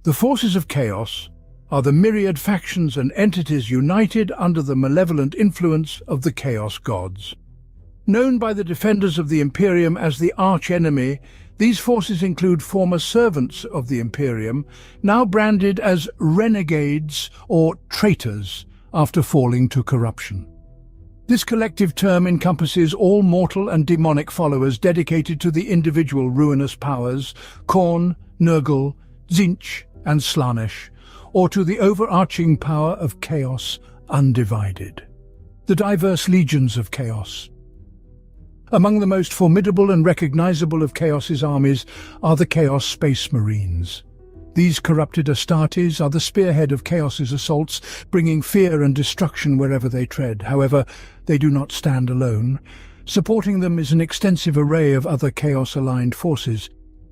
The forces of chaos are the myriad factions and entities united under the malevolent influence of the chaos gods. Known by the defenders of the Imperium as the arch-enemy, these forces include former servants of the Imperium, now branded as renegades or traitors after falling to corruption. This collective term encompasses all mortal and demonic followers dedicated to the individual ruinous powers, Khorne, Nurgle, Tzeentch, and Slaanesh, or to the overarching power of chaos undivided. The diverse legions of chaos. Among the most formidable and recognizable of Chaos's armies are the Chaos Space Marines. These corrupted Astartes are the spearhead of Chaos's assaults, bringing fear and destruction wherever they tread. However, they do not stand alone. Supporting them is an extensive array of other Chaos-aligned forces.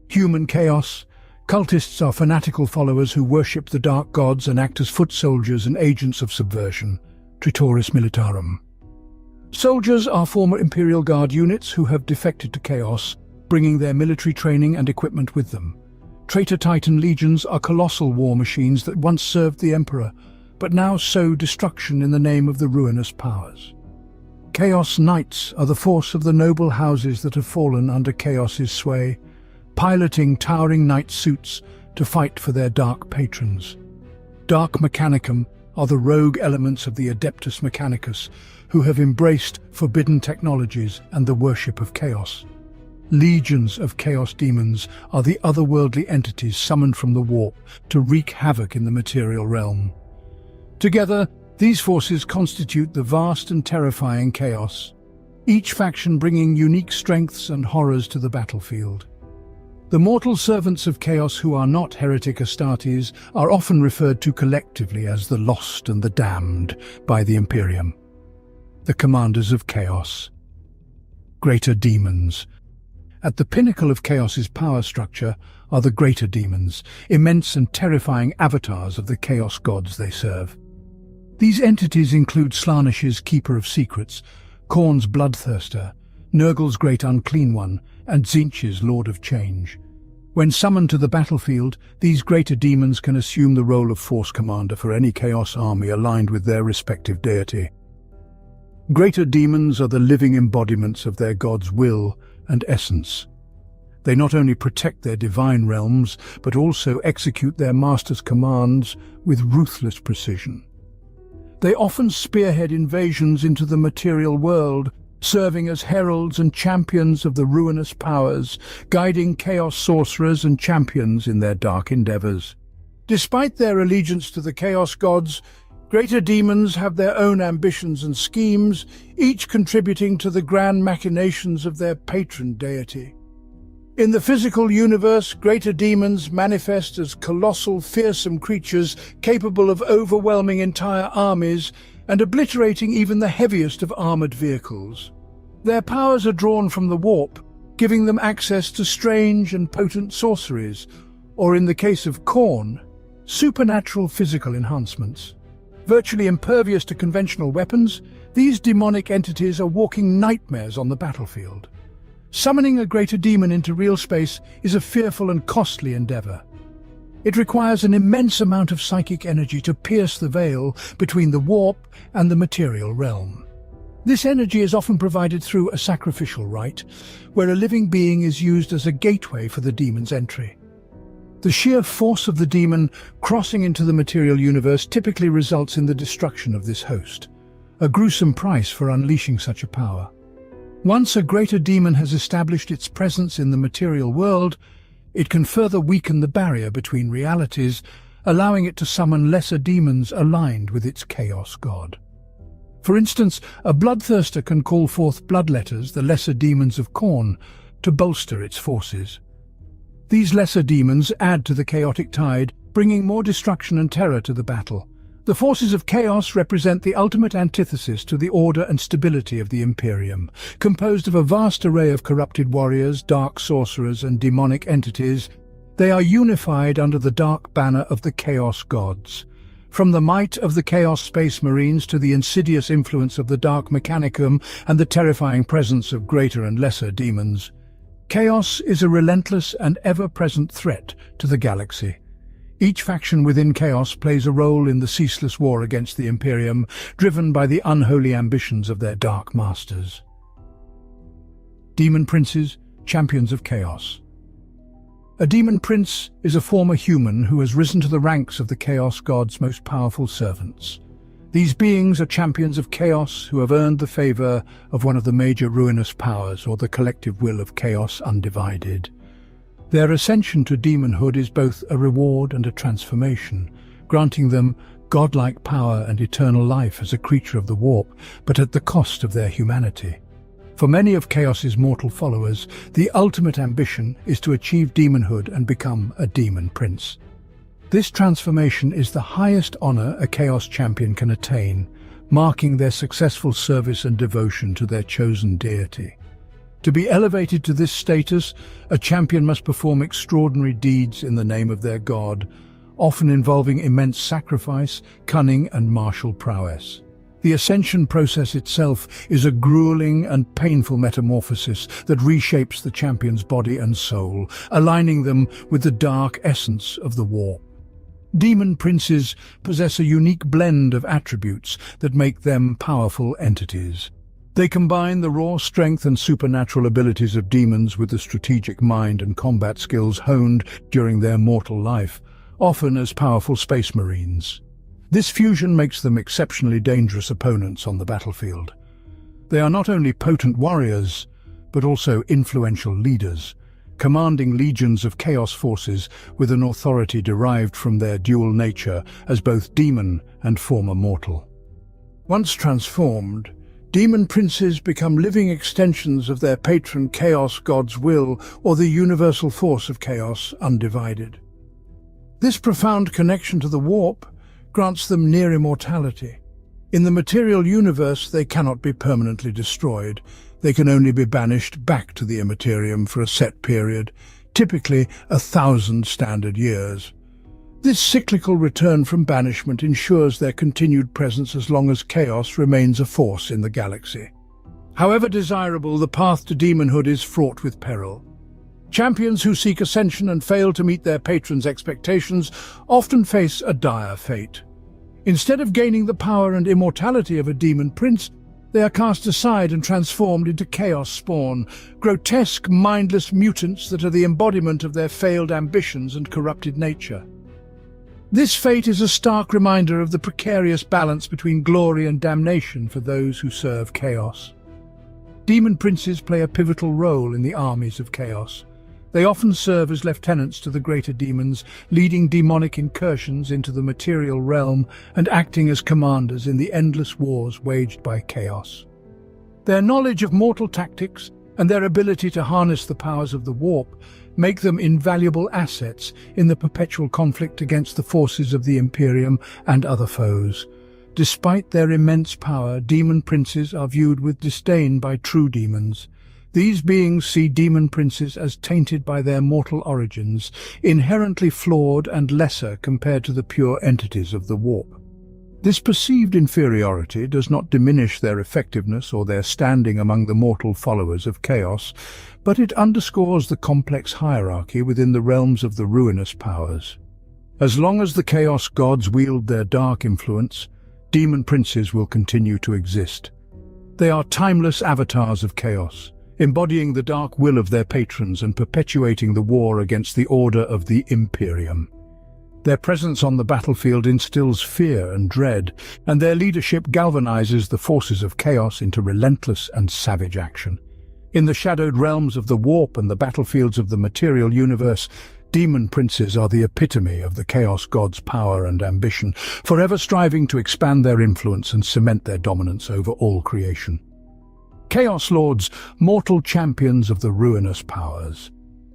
Human Chaos. Cultists are fanatical followers who worship the dark gods and act as foot soldiers and agents of subversion. Traitoris Militarum. Soldiers are former Imperial Guard units who have defected to Chaos, bringing their military training and equipment with them. Traitor Titan legions are colossal war machines that once served the Emperor, but now sow destruction in the name of the ruinous powers. Chaos Knights are the force of the noble houses that have fallen under Chaos's sway, piloting towering knight suits to fight for their dark patrons. Dark Mechanicum are the rogue elements of the Adeptus Mechanicus, who have embraced forbidden technologies and the worship of chaos. Legions of chaos demons are the otherworldly entities summoned from the warp to wreak havoc in the material realm. Together, these forces constitute the vast and terrifying chaos, each faction bringing unique strengths and horrors to the battlefield. The mortal servants of chaos who are not heretic Astartes are often referred to collectively as the lost and the damned by the Imperium. The commanders of chaos. Greater demons. At the pinnacle of Chaos's power structure are the greater demons, immense and terrifying avatars of the chaos gods they serve. These entities include Slaanesh's Keeper of Secrets, Khorne's Bloodthirster, Nurgle's Great Unclean One, and Tzeentch's Lord of Change. When summoned to the battlefield, these greater demons can assume the role of force commander for any chaos army aligned with their respective deity. Greater demons are the living embodiments of their god's will and essence. They not only protect their divine realms, but also execute their master's commands with ruthless precision. They often spearhead invasions into the material world, serving as heralds and champions of the ruinous powers, guiding chaos sorcerers and champions in their dark endeavors. Despite their allegiance to the chaos gods, greater demons have their own ambitions and schemes, each contributing to the grand machinations of their patron deity. In the physical universe, greater demons manifest as colossal, fearsome creatures capable of overwhelming entire armies and obliterating even the heaviest of armored vehicles. Their powers are drawn from the warp, giving them access to strange and potent sorceries, or in the case of Khorne, supernatural physical enhancements. Virtually impervious to conventional weapons, these demonic entities are walking nightmares on the battlefield. Summoning a greater demon into real space is a fearful and costly endeavor. It requires an immense amount of psychic energy to pierce the veil between the warp and the material realm. This energy is often provided through a sacrificial rite, where a living being is used as a gateway for the demon's entry. The sheer force of the demon crossing into the material universe typically results in the destruction of this host, a gruesome price for unleashing such a power. Once a greater demon has established its presence in the material world, it can further weaken the barrier between realities, allowing it to summon lesser demons aligned with its chaos god. For instance, a bloodthirster can call forth bloodletters, the lesser demons of Khorne, to bolster its forces. These lesser demons add to the chaotic tide, bringing more destruction and terror to the battle. The forces of chaos represent the ultimate antithesis to the order and stability of the Imperium. Composed of a vast array of corrupted warriors, dark sorcerers, and demonic entities, they are unified under the dark banner of the Chaos Gods. From the might of the Chaos Space Marines to the insidious influence of the Dark Mechanicum and the terrifying presence of greater and lesser demons, chaos is a relentless and ever-present threat to the galaxy. Each faction within Chaos plays a role in the ceaseless war against the Imperium, driven by the unholy ambitions of their dark masters. Demon Princes, champions of Chaos. A demon prince is a former human who has risen to the ranks of the Chaos God's most powerful servants. These beings are champions of Chaos who have earned the favor of one of the major ruinous powers, or the collective will of Chaos undivided. Their ascension to demonhood is both a reward and a transformation, granting them godlike power and eternal life as a creature of the warp, but at the cost of their humanity. For many of Chaos's mortal followers, the ultimate ambition is to achieve demonhood and become a demon prince. This transformation is the highest honor a Chaos champion can attain, marking their successful service and devotion to their chosen deity. To be elevated to this status, a champion must perform extraordinary deeds in the name of their god, often involving immense sacrifice, cunning, and martial prowess. The ascension process itself is a grueling and painful metamorphosis that reshapes the champion's body and soul, aligning them with the dark essence of the warp. Demon princes possess a unique blend of attributes that make them powerful entities. They combine the raw strength and supernatural abilities of demons with the strategic mind and combat skills honed during their mortal life, often as powerful space marines. This fusion makes them exceptionally dangerous opponents on the battlefield. They are not only potent warriors, but also influential leaders, commanding legions of Chaos forces with an authority derived from their dual nature as both demon and former mortal. Once transformed, demon princes become living extensions of their patron Chaos God's will, or the universal force of Chaos undivided. This profound connection to the warp grants them near immortality. In the material universe, they cannot be permanently destroyed. They can only be banished back to the immaterium for a set period, typically 1,000 standard years. This cyclical return from banishment ensures their continued presence as long as Chaos remains a force in the galaxy. However desirable, the path to demonhood is fraught with peril. Champions who seek ascension and fail to meet their patrons' expectations often face a dire fate. Instead of gaining the power and immortality of a demon prince, they are cast aside and transformed into Chaos spawn, grotesque, mindless mutants that are the embodiment of their failed ambitions and corrupted nature. This fate is a stark reminder of the precarious balance between glory and damnation for those who serve Chaos. Demon princes play a pivotal role in the armies of Chaos. They often serve as lieutenants to the greater demons, leading demonic incursions into the material realm and acting as commanders in the endless wars waged by Chaos. Their knowledge of mortal tactics and their ability to harness the powers of the warp make them invaluable assets in the perpetual conflict against the forces of the Imperium and other foes. Despite their immense power, demon princes are viewed with disdain by true demons. These beings see demon princes as tainted by their mortal origins, inherently flawed and lesser compared to the pure entities of the warp. This perceived inferiority does not diminish their effectiveness or their standing among the mortal followers of Chaos, but it underscores the complex hierarchy within the realms of the ruinous powers. As long as the Chaos gods wield their dark influence, demon princes will continue to exist. They are timeless avatars of Chaos, embodying the dark will of their patrons and perpetuating the war against the order of the Imperium. Their presence on the battlefield instills fear and dread, and their leadership galvanizes the forces of Chaos into relentless and savage action. In the shadowed realms of the warp and the battlefields of the material universe, demon princes are the epitome of the Chaos gods' power and ambition, forever striving to expand their influence and cement their dominance over all creation. Chaos Lords, mortal champions of the ruinous powers.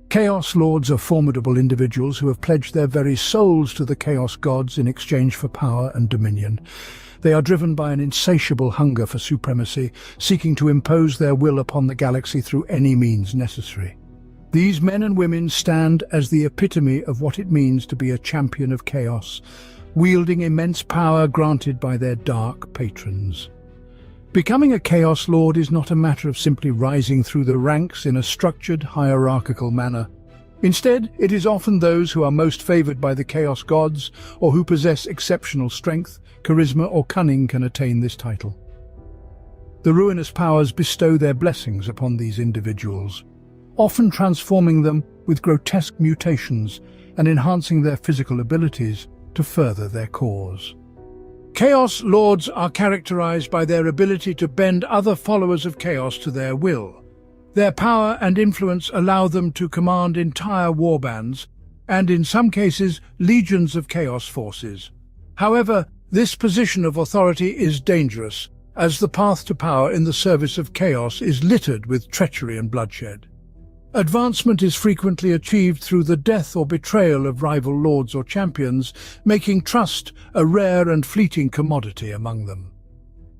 Chaos Lords are formidable individuals who have pledged their very souls to the Chaos gods in exchange for power and dominion. They are driven by an insatiable hunger for supremacy, seeking to impose their will upon the galaxy through any means necessary. These men and women stand as the epitome of what it means to be a champion of Chaos, wielding immense power granted by their dark patrons. Becoming a Chaos Lord is not a matter of simply rising through the ranks in a structured, hierarchical manner. Instead, it is often those who are most favored by the Chaos Gods or who possess exceptional strength, charisma, or cunning can attain this title. The ruinous powers bestow their blessings upon these individuals, often transforming them with grotesque mutations and enhancing their physical abilities to further their cause. Chaos Lords are characterized by their ability to bend other followers of Chaos to their will. Their power and influence allow them to command entire warbands, and in some cases, legions of Chaos forces. However, this position of authority is dangerous, as the path to power in the service of Chaos is littered with treachery and bloodshed. Advancement is frequently achieved through the death or betrayal of rival lords or champions, making trust a rare and fleeting commodity among them.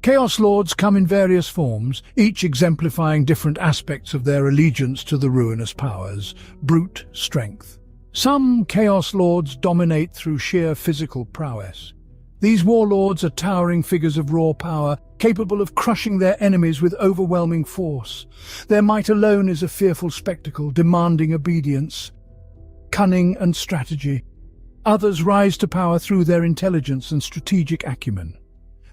Chaos Lords come in various forms, each exemplifying different aspects of their allegiance to the ruinous powers. Brute strength. Some Chaos Lords dominate through sheer physical prowess. These warlords are towering figures of raw power, capable of crushing their enemies with overwhelming force. Their might alone is a fearful spectacle, demanding obedience, cunning and strategy. Others rise to power through their intelligence and strategic acumen.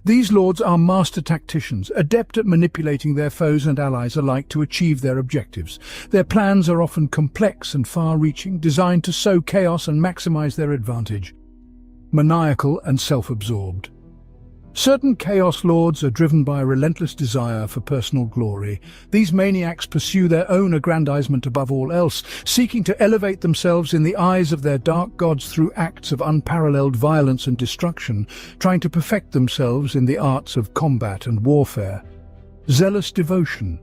These lords are master tacticians, adept at manipulating their foes and allies alike to achieve their objectives. Their plans are often complex and far-reaching, designed to sow chaos and maximize their advantage. Maniacal and self-absorbed. Certain Chaos Lords are driven by a relentless desire for personal glory. These maniacs pursue their own aggrandizement above all else, seeking to elevate themselves in the eyes of their dark gods through acts of unparalleled violence and destruction, trying to perfect themselves in the arts of combat and warfare. Zealous devotion.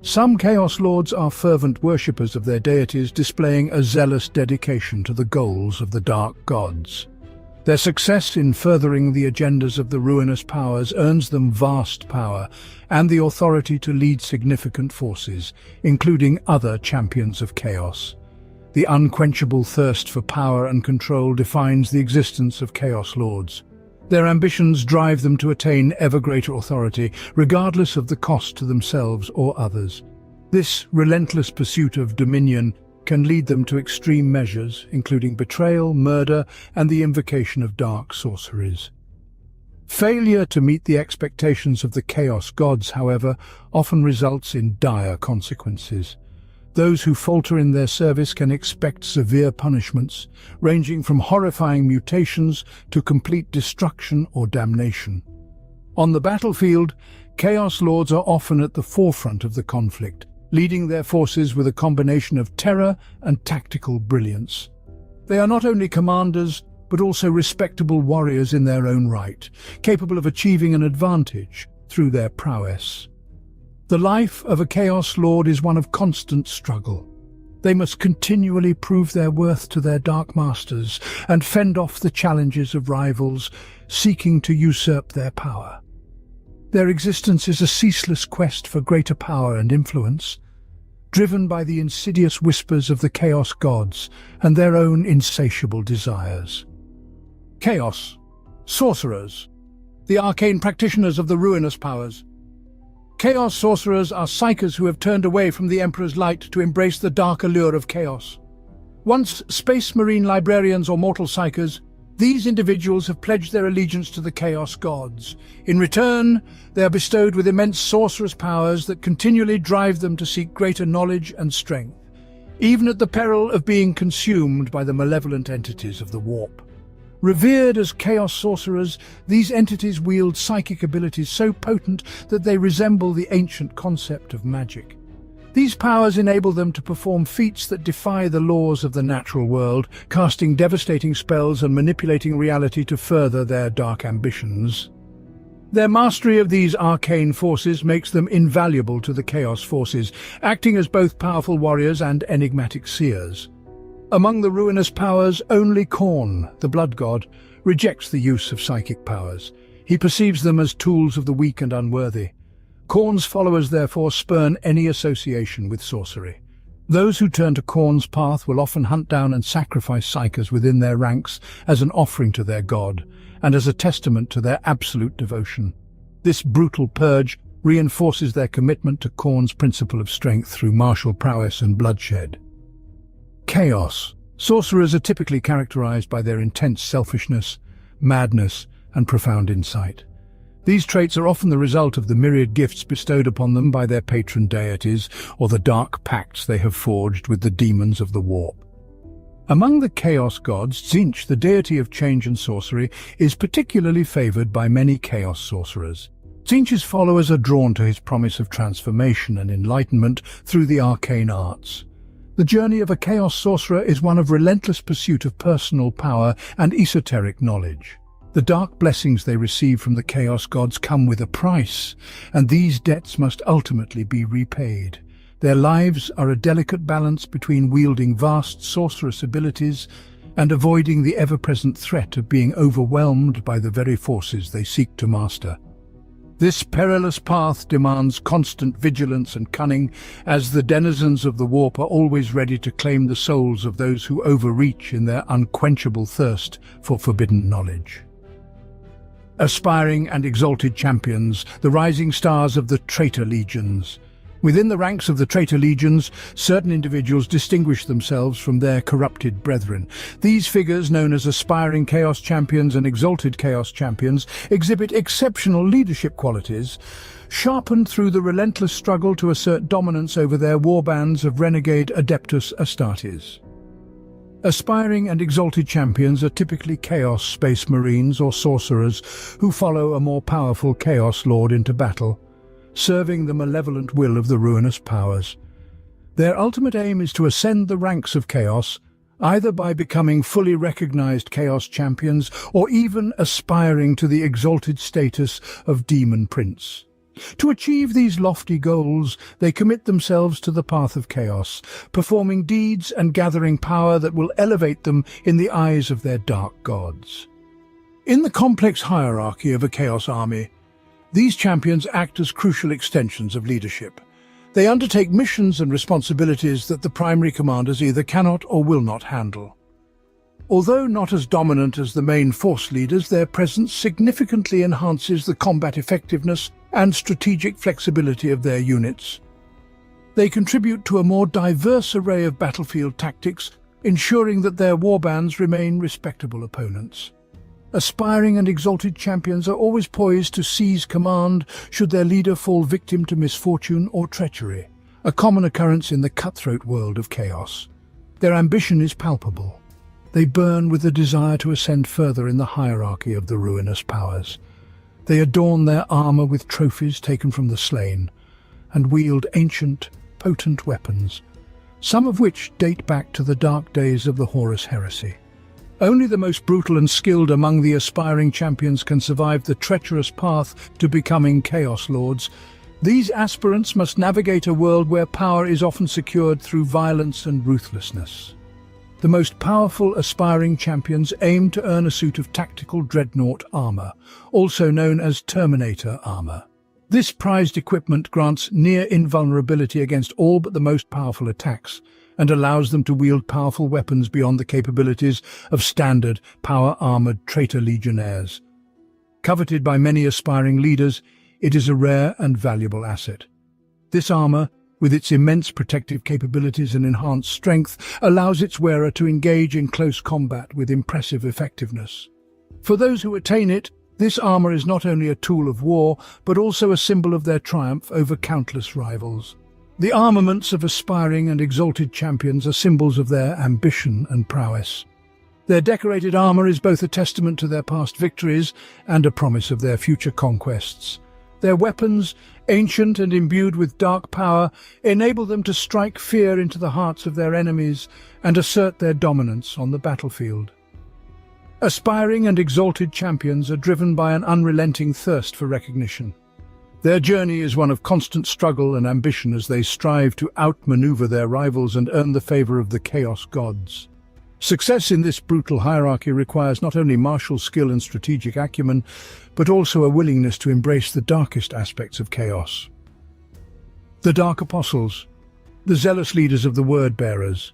Some Chaos Lords are fervent worshippers of their deities, displaying a zealous dedication to the goals of the dark gods. Their success in furthering the agendas of the ruinous powers earns them vast power and the authority to lead significant forces, including other champions of chaos. The unquenchable thirst for power and control defines the existence of Chaos Lords. Their ambitions drive them to attain ever greater authority, regardless of the cost to themselves or others. This relentless pursuit of dominion can lead them to extreme measures, including betrayal, murder, and the invocation of dark sorceries. Failure to meet the expectations of the Chaos Gods, however, often results in dire consequences. Those who falter in their service can expect severe punishments, ranging from horrifying mutations to complete destruction or damnation. On the battlefield, Chaos Lords are often at the forefront of the conflict, leading their forces with a combination of terror and tactical brilliance. They are not only commanders, but also respectable warriors in their own right, capable of achieving an advantage through their prowess. The life of a Chaos Lord is one of constant struggle. They must continually prove their worth to their dark masters and fend off the challenges of rivals seeking to usurp their power. Their existence is a ceaseless quest for greater power and influence, driven by the insidious whispers of the Chaos Gods and their own insatiable desires. Chaos. Sorcerers. The arcane practitioners of the ruinous powers. Chaos sorcerers are psykers who have turned away from the Emperor's light to embrace the dark allure of chaos. Once space marine librarians or mortal psykers, these individuals have pledged their allegiance to the Chaos Gods. In return, they are bestowed with immense sorcerous powers that continually drive them to seek greater knowledge and strength, even at the peril of being consumed by the malevolent entities of the warp. Revered as chaos sorcerers, these entities wield psychic abilities so potent that they resemble the ancient concept of magic. These powers enable them to perform feats that defy the laws of the natural world, casting devastating spells and manipulating reality to further their dark ambitions. Their mastery of these arcane forces makes them invaluable to the Chaos Forces, acting as both powerful warriors and enigmatic seers. Among the ruinous powers, only Khorne, the blood god, rejects the use of psychic powers. He perceives them as tools of the weak and unworthy. Khorne's followers therefore spurn any association with sorcery. Those who turn to Khorne's path will often hunt down and sacrifice psykers within their ranks as an offering to their god, and as a testament to their absolute devotion. This brutal purge reinforces their commitment to Khorne's principle of strength through martial prowess and bloodshed. Chaos. Sorcerers are typically characterized by their intense selfishness, madness, and profound insight. These traits are often the result of the myriad gifts bestowed upon them by their patron deities or the dark pacts they have forged with the demons of the warp. Among the Chaos gods, Tzeentch, the deity of change and sorcery, is particularly favored by many Chaos sorcerers. Tzeentch's followers are drawn to his promise of transformation and enlightenment through the arcane arts. The journey of a Chaos sorcerer is one of relentless pursuit of personal power and esoteric knowledge. The dark blessings they receive from the Chaos gods come with a price, and these debts must ultimately be repaid. Their lives are a delicate balance between wielding vast sorcerous abilities and avoiding the ever-present threat of being overwhelmed by the very forces they seek to master. This perilous path demands constant vigilance and cunning, as the denizens of the warp are always ready to claim the souls of those who overreach in their unquenchable thirst for forbidden knowledge. Aspiring and exalted champions, the rising stars of the traitor legions. Within the ranks of the traitor legions, certain individuals distinguish themselves from their corrupted brethren. These figures, known as aspiring Chaos champions and exalted Chaos champions, exhibit exceptional leadership qualities, sharpened through the relentless struggle to assert dominance over their warbands of renegade Adeptus Astartes. Aspiring and exalted champions are typically Chaos Space Marines or sorcerers who follow a more powerful Chaos Lord into battle, serving the malevolent will of the ruinous powers. Their ultimate aim is to ascend the ranks of Chaos, either by becoming fully recognized Chaos champions or even aspiring to the exalted status of Demon Prince. To achieve these lofty goals, they commit themselves to the path of Chaos, performing deeds and gathering power that will elevate them in the eyes of their dark gods. In the complex hierarchy of a Chaos army, these champions act as crucial extensions of leadership. They undertake missions and responsibilities that the primary commanders either cannot or will not handle. Although not as dominant as the main force leaders, their presence significantly enhances the combat effectiveness and strategic flexibility of their units. They contribute to a more diverse array of battlefield tactics, ensuring that their warbands remain respectable opponents. Aspiring and exalted champions are always poised to seize command should their leader fall victim to misfortune or treachery, a common occurrence in the cutthroat world of Chaos. Their ambition is palpable. They burn with a desire to ascend further in the hierarchy of the ruinous powers. They adorn their armor with trophies taken from the slain, and wield ancient, potent weapons, some of which date back to the dark days of the Horus Heresy. Only the most brutal and skilled among the aspiring champions can survive the treacherous path to becoming Chaos Lords. These aspirants must navigate a world where power is often secured through violence and ruthlessness. The most powerful aspiring champions aim to earn a suit of tactical dreadnought armor, also known as Terminator armor. This prized equipment grants near invulnerability against all but the most powerful attacks, and allows them to wield powerful weapons beyond the capabilities of standard, power-armored traitor legionnaires. Coveted by many aspiring leaders, it is a rare and valuable asset. This armor, with its immense protective capabilities and enhanced strength, allows its wearer to engage in close combat with impressive effectiveness. For those who attain it, this armor is not only a tool of war, but also a symbol of their triumph over countless rivals. The armaments of aspiring and exalted champions are symbols of their ambition and prowess. Their decorated armor is both a testament to their past victories and a promise of their future conquests. Their weapons, ancient and imbued with dark power, enable them to strike fear into the hearts of their enemies and assert their dominance on the battlefield. Aspiring and exalted champions are driven by an unrelenting thirst for recognition. Their journey is one of constant struggle and ambition as they strive to outmaneuver their rivals and earn the favor of the Chaos gods. Success in this brutal hierarchy requires not only martial skill and strategic acumen, but also a willingness to embrace the darkest aspects of chaos. The Dark Apostles, the zealous leaders of the Word-bearers.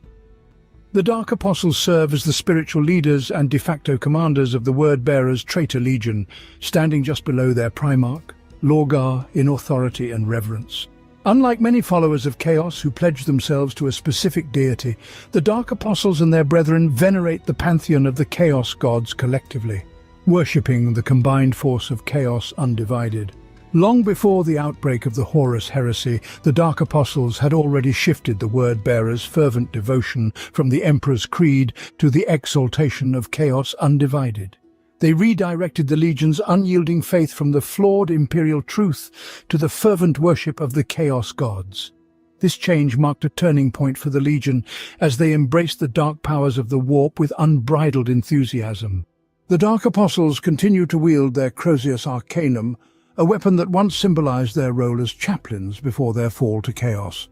The Dark Apostles serve as the spiritual leaders and de facto commanders of the Word-bearers' traitor legion, standing just below their Primarch, Lorgar in authority and reverence. Unlike many followers of chaos who pledge themselves to a specific deity, the Dark Apostles and their brethren venerate the pantheon of the chaos gods collectively, worshipping the combined force of chaos undivided. Long before the outbreak of the Horus heresy, the Dark Apostles had already shifted the word-bearers' fervent devotion from the Emperor's creed to the exaltation of chaos undivided. They redirected the Legion's unyielding faith from the flawed imperial truth to the fervent worship of the chaos gods. This change marked a turning point for the Legion as they embraced the dark powers of the warp with unbridled enthusiasm. The Dark Apostles continued to wield their Crozius Arcanum, a weapon that once symbolized their role as chaplains before their fall to chaos.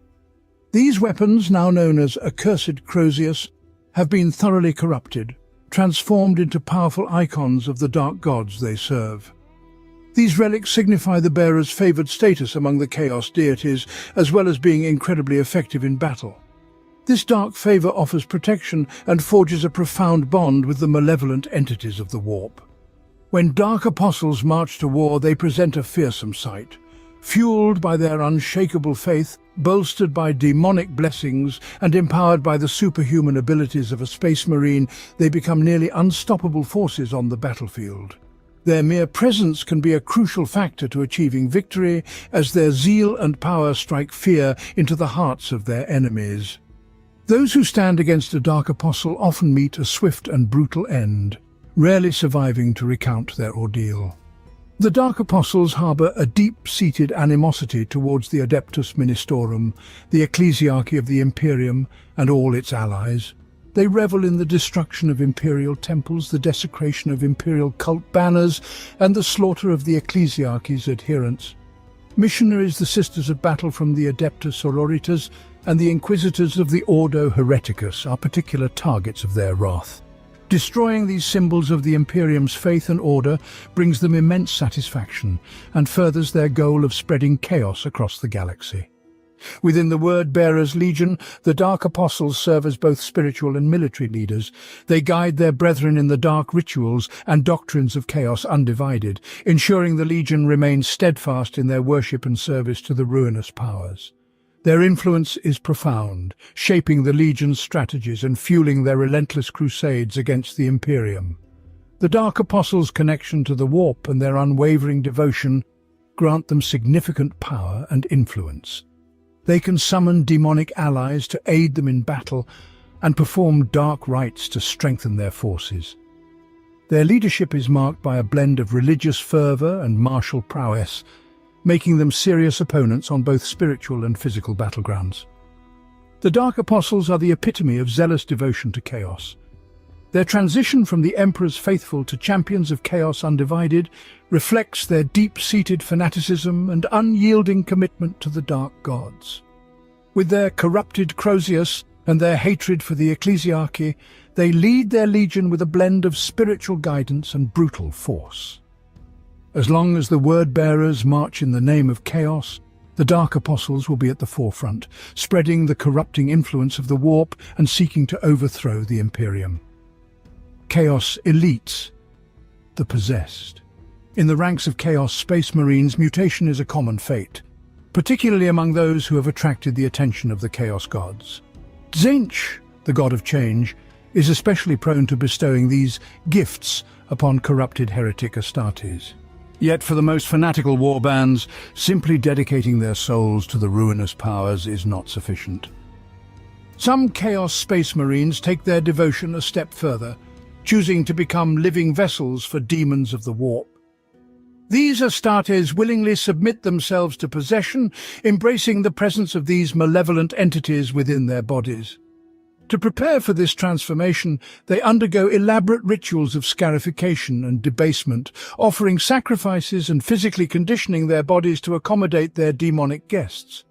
These weapons, now known as Accursed Crozius, have been thoroughly corrupted, transformed into powerful icons of the dark gods they serve. These relics signify the bearer's favored status among the chaos deities, as well as being incredibly effective in battle. This dark favor offers protection and forges a profound bond with the malevolent entities of the warp. When Dark Apostles march to war, they present a fearsome sight. Fueled by their unshakable faith, bolstered by demonic blessings, and empowered by the superhuman abilities of a space marine, they become nearly unstoppable forces on the battlefield. Their mere presence can be a crucial factor to achieving victory, as their zeal and power strike fear into the hearts of their enemies. Those who stand against a Dark Apostle often meet a swift and brutal end, rarely surviving to recount their ordeal. The Dark Apostles harbour a deep-seated animosity towards the Adeptus Ministorum, the ecclesiarchy of the Imperium, and all its allies. They revel in the destruction of imperial temples, the desecration of imperial cult banners, and the slaughter of the ecclesiarchy's adherents. Missionaries, the Sisters of Battle from the Adeptus Sororitas, and the Inquisitors of the Ordo Hereticus are particular targets of their wrath. Destroying these symbols of the Imperium's faith and order brings them immense satisfaction and furthers their goal of spreading chaos across the galaxy. Within the Word-Bearers Legion, the Dark Apostles serve as both spiritual and military leaders. They guide their brethren in the dark rituals and doctrines of chaos undivided, ensuring the Legion remains steadfast in their worship and service to the ruinous powers. Their influence is profound, shaping the Legion's strategies and fueling their relentless crusades against the Imperium. The Dark Apostles' connection to the Warp and their unwavering devotion grant them significant power and influence. They can summon demonic allies to aid them in battle and perform dark rites to strengthen their forces. Their leadership is marked by a blend of religious fervor and martial prowess, making them serious opponents on both spiritual and physical battlegrounds. The Dark Apostles are the epitome of zealous devotion to chaos. Their transition from the Emperor's faithful to champions of chaos undivided reflects their deep-seated fanaticism and unyielding commitment to the dark gods. With their corrupted Crozius and their hatred for the ecclesiarchy, they lead their legion with a blend of spiritual guidance and brutal force. As long as the word-bearers march in the name of chaos, the Dark Apostles will be at the forefront, spreading the corrupting influence of the warp and seeking to overthrow the Imperium. Chaos elites, the possessed. In the ranks of Chaos Space Marines, mutation is a common fate, particularly among those who have attracted the attention of the Chaos Gods. Tzeentch, the god of change, is especially prone to bestowing these gifts upon corrupted heretic Astartes. Yet for the most fanatical warbands, simply dedicating their souls to the ruinous powers is not sufficient. Some Chaos Space Marines take their devotion a step further, choosing to become living vessels for demons of the warp. These Astartes willingly submit themselves to possession, embracing the presence of these malevolent entities within their bodies. To prepare for this transformation, they undergo elaborate rituals of scarification and debasement, offering sacrifices and physically conditioning their bodies to accommodate their demonic guests.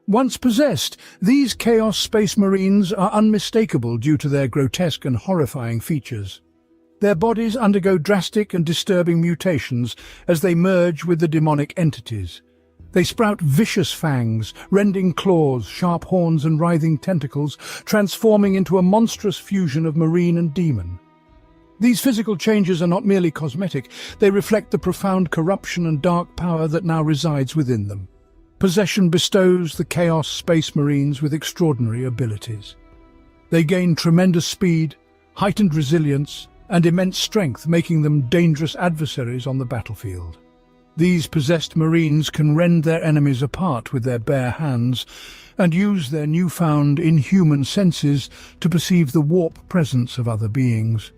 Once possessed, these Chaos Space Marines are unmistakable due to their grotesque and horrifying features. Their bodies undergo drastic and disturbing mutations as they merge with the demonic entities. They sprout vicious fangs, rending claws, sharp horns and writhing tentacles, transforming into a monstrous fusion of marine and demon. These physical changes are not merely cosmetic, they reflect the profound corruption and dark power that now resides within them. Possession bestows the Chaos Space Marines with extraordinary abilities. They gain tremendous speed, heightened resilience, and immense strength, making them dangerous adversaries on the battlefield. These possessed Marines can rend their enemies apart with their bare hands and use their newfound inhuman senses to perceive the warp presence of other beings.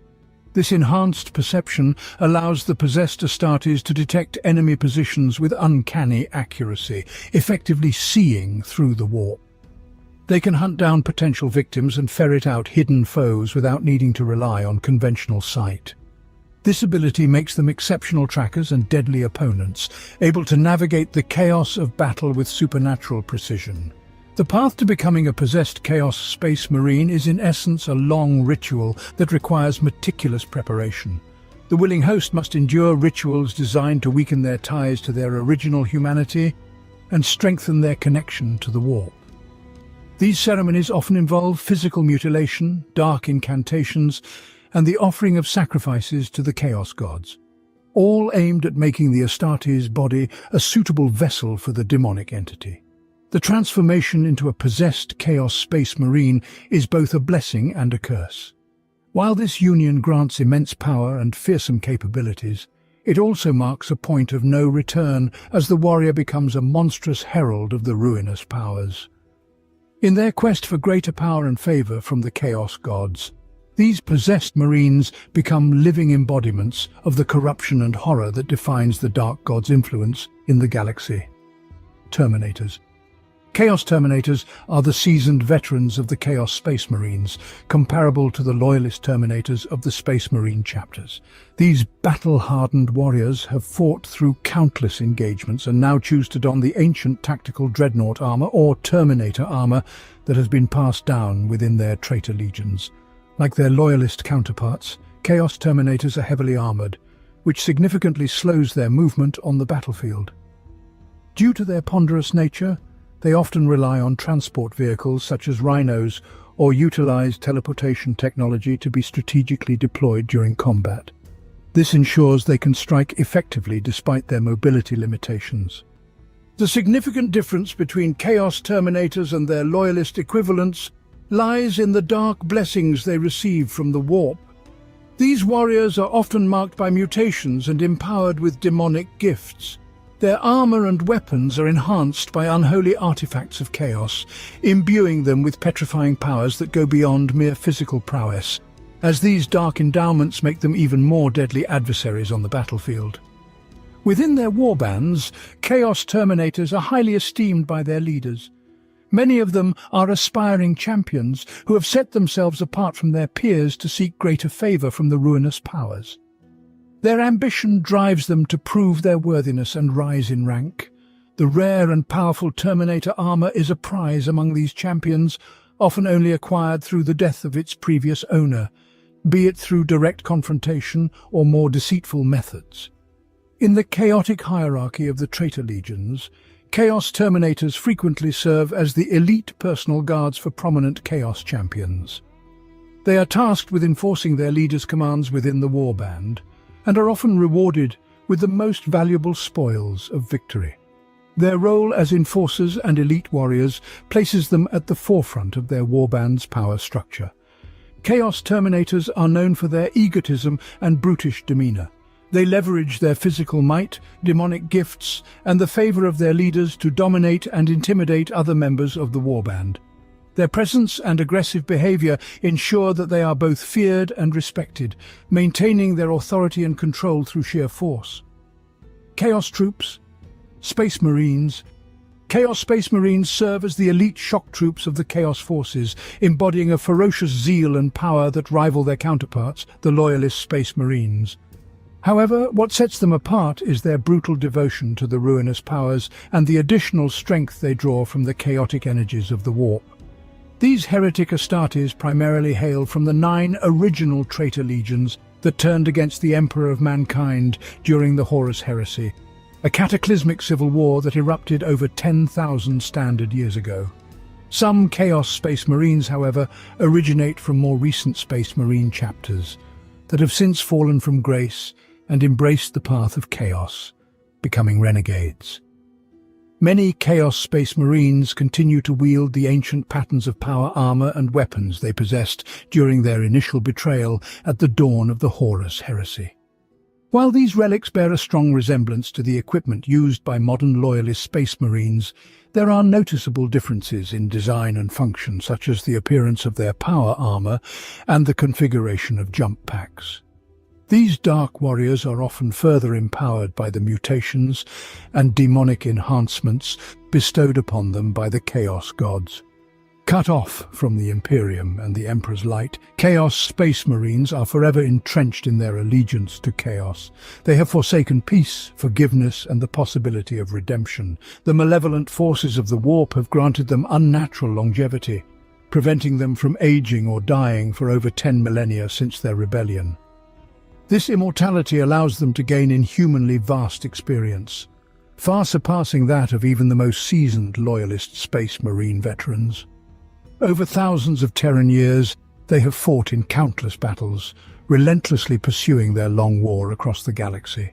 This enhanced perception allows the possessed Astartes to detect enemy positions with uncanny accuracy, effectively seeing through the warp. They can hunt down potential victims and ferret out hidden foes without needing to rely on conventional sight. This ability makes them exceptional trackers and deadly opponents, able to navigate the chaos of battle with supernatural precision. The path to becoming a possessed Chaos Space Marine is in essence a long ritual that requires meticulous preparation. The willing host must endure rituals designed to weaken their ties to their original humanity and strengthen their connection to the warp. These ceremonies often involve physical mutilation, dark incantations, and the offering of sacrifices to the Chaos Gods, all aimed at making the Astartes' body a suitable vessel for the demonic entity. The transformation into a possessed Chaos Space Marine is both a blessing and a curse. While this union grants immense power and fearsome capabilities, it also marks a point of no return as the warrior becomes a monstrous herald of the ruinous powers. In their quest for greater power and favor from the Chaos Gods, these possessed Marines become living embodiments of the corruption and horror that defines the Dark God's influence in the galaxy. Terminators. Chaos Terminators are the seasoned veterans of the Chaos Space Marines, comparable to the loyalist Terminators of the Space Marine chapters. These battle-hardened warriors have fought through countless engagements and now choose to don the ancient tactical dreadnought armor or Terminator armor that has been passed down within their traitor legions. Like their loyalist counterparts, Chaos Terminators are heavily armored, which significantly slows their movement on the battlefield. Due to their ponderous nature, they often rely on transport vehicles such as rhinos or utilize teleportation technology to be strategically deployed during combat. This ensures they can strike effectively despite their mobility limitations. The significant difference between Chaos Terminators and their loyalist equivalents lies in the dark blessings they receive from the warp. These warriors are often marked by mutations and empowered with demonic gifts. Their armor and weapons are enhanced by unholy artifacts of chaos, imbuing them with petrifying powers that go beyond mere physical prowess, as these dark endowments make them even more deadly adversaries on the battlefield. Within their warbands, Chaos Terminators are highly esteemed by their leaders. Many of them are aspiring champions who have set themselves apart from their peers to seek greater favor from the ruinous powers. Their ambition drives them to prove their worthiness and rise in rank. The rare and powerful Terminator armor is a prize among these champions, often only acquired through the death of its previous owner, be it through direct confrontation or more deceitful methods. In the chaotic hierarchy of the traitor legions, Chaos Terminators frequently serve as the elite personal guards for prominent Chaos champions. They are tasked with enforcing their leaders' commands within the warband, and are often rewarded with the most valuable spoils of victory. Their role as enforcers and elite warriors places them at the forefront of their warband's power structure. Chaos Terminators are known for their egotism and brutish demeanor. They leverage their physical might, demonic gifts, and the favor of their leaders to dominate and intimidate other members of the warband. Their presence and aggressive behavior ensure that they are both feared and respected, maintaining their authority and control through sheer force. Chaos Troops, Space Marines. Chaos Space Marines serve as the elite shock troops of the Chaos Forces, embodying a ferocious zeal and power that rival their counterparts, the loyalist Space Marines. However, what sets them apart is their brutal devotion to the ruinous powers and the additional strength they draw from the chaotic energies of the warp. These heretic Astartes primarily hail from the 9 original traitor legions that turned against the Emperor of Mankind during the Horus Heresy, a cataclysmic civil war that erupted over 10,000 standard years ago. Some Chaos Space Marines, however, originate from more recent Space Marine chapters that have since fallen from grace and embraced the path of chaos, becoming renegades. Many Chaos Space Marines continue to wield the ancient patterns of power armor and weapons they possessed during their initial betrayal at the dawn of the Horus Heresy. While these relics bear a strong resemblance to the equipment used by modern Loyalist Space Marines, there are noticeable differences in design and function, such as the appearance of their power armor and the configuration of jump packs. These Dark Warriors are often further empowered by the mutations and demonic enhancements bestowed upon them by the Chaos Gods. Cut off from the Imperium and the Emperor's light, Chaos Space Marines are forever entrenched in their allegiance to Chaos. They have forsaken peace, forgiveness, and the possibility of redemption. The malevolent forces of the warp have granted them unnatural longevity, preventing them from aging or dying for over 10 millennia since their rebellion. This immortality allows them to gain inhumanly vast experience, far surpassing that of even the most seasoned Loyalist Space Marine veterans. Over thousands of Terran years, they have fought in countless battles, relentlessly pursuing their long war across the galaxy.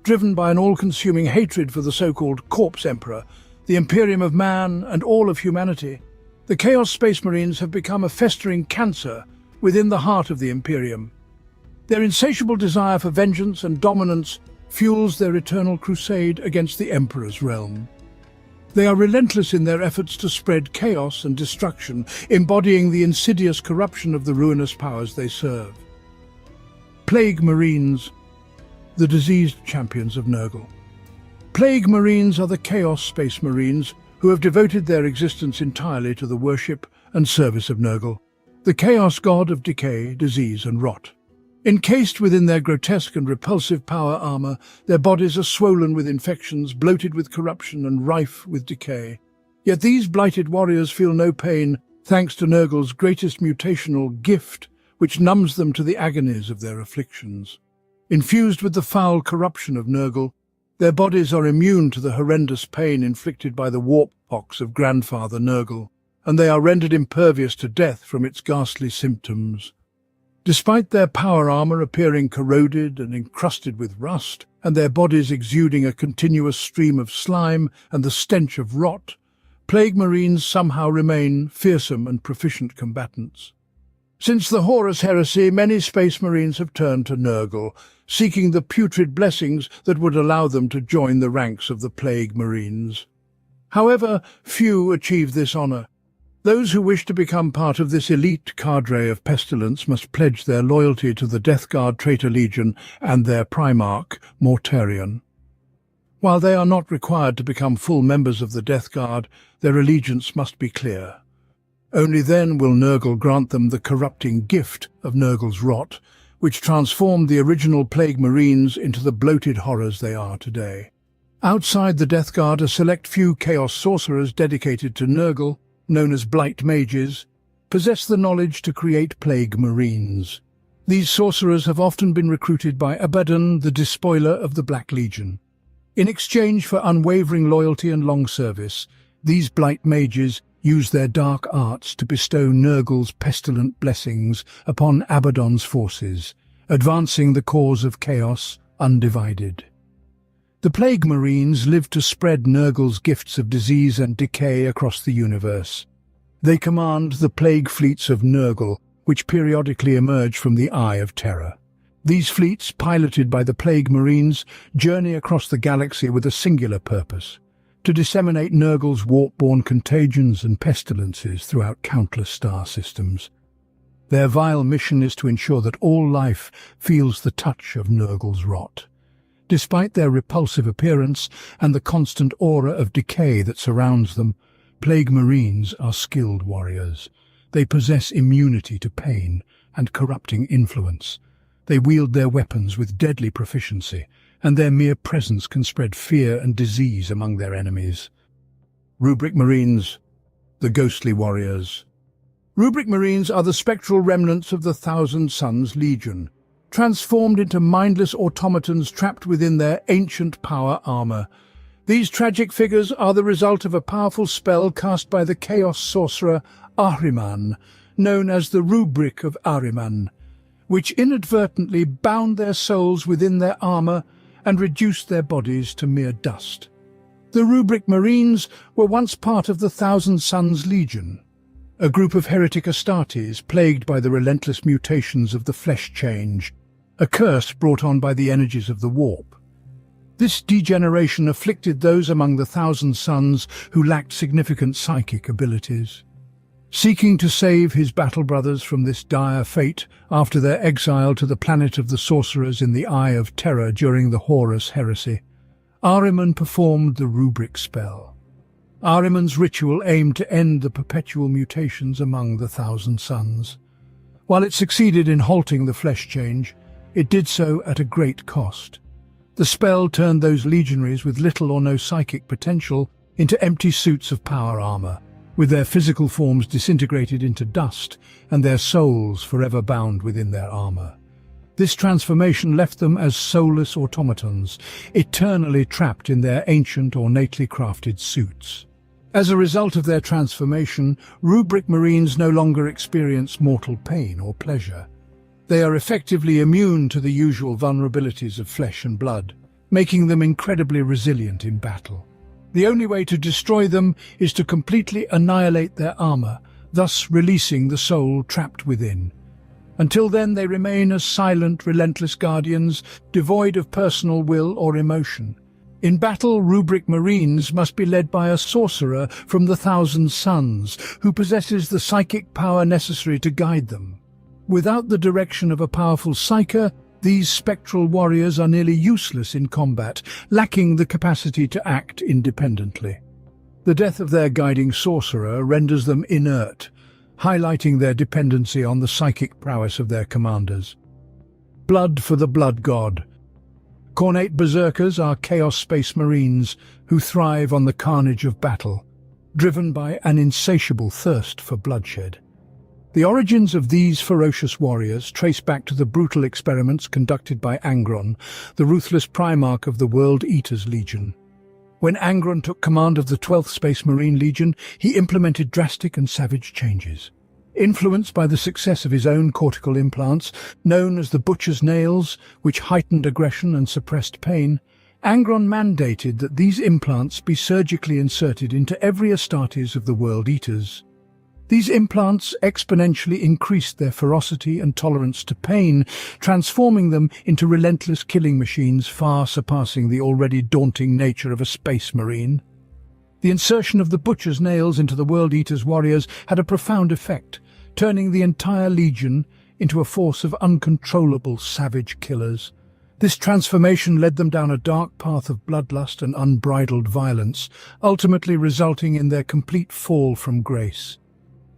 Driven by an all-consuming hatred for the so-called Corpse Emperor, the Imperium of Man and all of humanity, the Chaos Space Marines have become a festering cancer within the heart of the Imperium. Their insatiable desire for vengeance and dominance fuels their eternal crusade against the Emperor's realm. They are relentless in their efforts to spread chaos and destruction, embodying the insidious corruption of the ruinous powers they serve. Plague Marines, the diseased champions of Nurgle. Plague Marines are the Chaos Space Marines who have devoted their existence entirely to the worship and service of Nurgle, the Chaos God of decay, disease and rot. Encased within their grotesque and repulsive power armor, their bodies are swollen with infections, bloated with corruption, and rife with decay. Yet these blighted warriors feel no pain, thanks to Nurgle's greatest mutational gift, which numbs them to the agonies of their afflictions. Infused with the foul corruption of Nurgle, their bodies are immune to the horrendous pain inflicted by the warp pox of Grandfather Nurgle, and they are rendered impervious to death from its ghastly symptoms. Despite their power armor appearing corroded and encrusted with rust, and their bodies exuding a continuous stream of slime and the stench of rot, Plague Marines somehow remain fearsome and proficient combatants. Since the Horus Heresy, many Space Marines have turned to Nurgle, seeking the putrid blessings that would allow them to join the ranks of the Plague Marines. However, few achieve this honor. Those who wish to become part of this elite cadre of pestilence must pledge their loyalty to the Death Guard Traitor Legion and their Primarch, Mortarion. While they are not required to become full members of the Death Guard, their allegiance must be clear. Only then will Nurgle grant them the corrupting gift of Nurgle's rot, which transformed the original Plague Marines into the bloated horrors they are today. Outside the Death Guard, a select few Chaos Sorcerers dedicated to Nurgle, known as Blight Mages, possess the knowledge to create Plague Marines. These sorcerers have often been recruited by Abaddon, the despoiler of the Black Legion. In exchange for unwavering loyalty and long service, these Blight Mages use their dark arts to bestow Nurgle's pestilent blessings upon Abaddon's forces, advancing the cause of chaos undivided. The Plague Marines live to spread Nurgle's gifts of disease and decay across the universe. They command the plague fleets of Nurgle, which periodically emerge from the Eye of Terror. These fleets, piloted by the Plague Marines, journey across the galaxy with a singular purpose: to disseminate Nurgle's warp-borne contagions and pestilences throughout countless star systems. Their vile mission is to ensure that all life feels the touch of Nurgle's rot. Despite their repulsive appearance and the constant aura of decay that surrounds them, Plague Marines are skilled warriors. They possess immunity to pain and corrupting influence. They wield their weapons with deadly proficiency, and their mere presence can spread fear and disease among their enemies. Rubric Marines, the ghostly warriors. Rubric Marines are the spectral remnants of the Thousand Suns Legion, transformed into mindless automatons trapped within their ancient power armor. These tragic figures are the result of a powerful spell cast by the chaos sorcerer Ahriman, known as the Rubric of Ahriman, which inadvertently bound their souls within their armor and reduced their bodies to mere dust. The Rubric Marines were once part of the Thousand Suns Legion, a group of heretic Astartes plagued by the relentless mutations of the flesh change, a curse brought on by the energies of the warp. This degeneration afflicted those among the Thousand Suns who lacked significant psychic abilities. Seeking to save his battle brothers from this dire fate after their exile to the planet of the sorcerers in the Eye of Terror during the Horus heresy, Ahriman performed the Rubric spell. Ahriman's ritual aimed to end the perpetual mutations among the Thousand Suns. While it succeeded in halting the flesh change, it did so at a great cost. The spell turned those legionaries with little or no psychic potential into empty suits of power armor, with their physical forms disintegrated into dust and their souls forever bound within their armor. This transformation left them as soulless automatons, eternally trapped in their ancient, ornately crafted suits. As a result of their transformation, Rubric Marines no longer experience mortal pain or pleasure. They are effectively immune to the usual vulnerabilities of flesh and blood, making them incredibly resilient in battle. The only way to destroy them is to completely annihilate their armor, thus releasing the soul trapped within. Until then, they remain as silent, relentless guardians, devoid of personal will or emotion. In battle, Rubric Marines must be led by a sorcerer from the Thousand Suns, who possesses the psychic power necessary to guide them. Without the direction of a powerful psyker, these spectral warriors are nearly useless in combat, lacking the capacity to act independently. The death of their guiding sorcerer renders them inert, highlighting their dependency on the psychic prowess of their commanders. Blood for the Blood God. Khornate Berserkers are Chaos Space Marines who thrive on the carnage of battle, driven by an insatiable thirst for bloodshed. The origins of these ferocious warriors trace back to the brutal experiments conducted by Angron, the ruthless primarch of the World Eaters Legion. When Angron took command of the 12th Space Marine Legion, he implemented drastic and savage changes. Influenced by the success of his own cortical implants, known as the Butcher's Nails, which heightened aggression and suppressed pain, Angron mandated that these implants be surgically inserted into every Astartes of the World Eaters. These implants exponentially increased their ferocity and tolerance to pain, transforming them into relentless killing machines far surpassing the already daunting nature of a space marine. The insertion of the Butcher's Nails into the World Eaters warriors had a profound effect, turning the entire legion into a force of uncontrollable savage killers. This transformation led them down a dark path of bloodlust and unbridled violence, ultimately resulting in their complete fall from grace.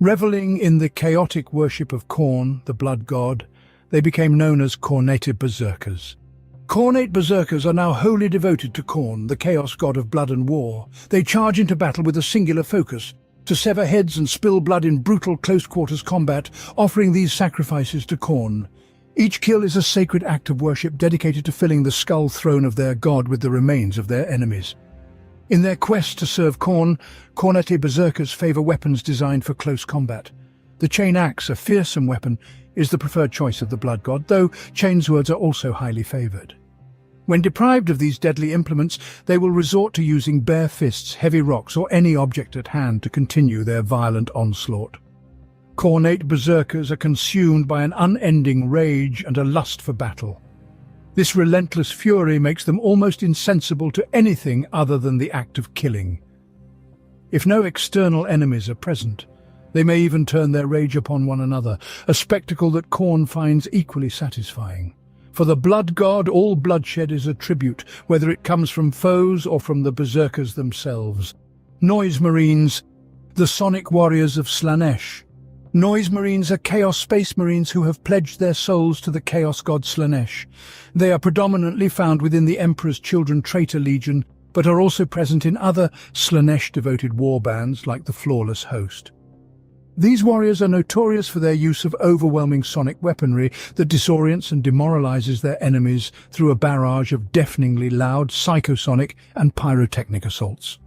Reveling in the chaotic worship of Khorne, the blood god, they became known as Khornate Berserkers. Khornate Berserkers are now wholly devoted to Khorne, the chaos god of blood and war. They charge into battle with a singular focus, to sever heads and spill blood in brutal close-quarters combat, offering these sacrifices to Khorne. Each kill is a sacred act of worship dedicated to filling the skull throne of their god with the remains of their enemies. In their quest to serve Khorne, Khornate Berserkers favor weapons designed for close combat. The chain axe, a fearsome weapon, is the preferred choice of the blood god, though chainswords are also highly favored. When deprived of these deadly implements, they will resort to using bare fists, heavy rocks, or any object at hand to continue their violent onslaught. Khornate Berserkers are consumed by an unending rage and a lust for battle. This relentless fury makes them almost insensible to anything other than the act of killing. If no external enemies are present, they may even turn their rage upon one another, a spectacle that Khorne finds equally satisfying. For the blood god, all bloodshed is a tribute, whether it comes from foes or from the berserkers themselves. Noise Marines, the sonic warriors of Slaanesh. Noise Marines are Chaos Space Marines who have pledged their souls to the Chaos God Slaanesh. They are predominantly found within the Emperor's Children Traitor Legion, but are also present in other Slaanesh-devoted warbands like the Flawless Host. These warriors are notorious for their use of overwhelming sonic weaponry that disorients and demoralizes their enemies through a barrage of deafeningly loud psychosonic and pyrotechnic assaults.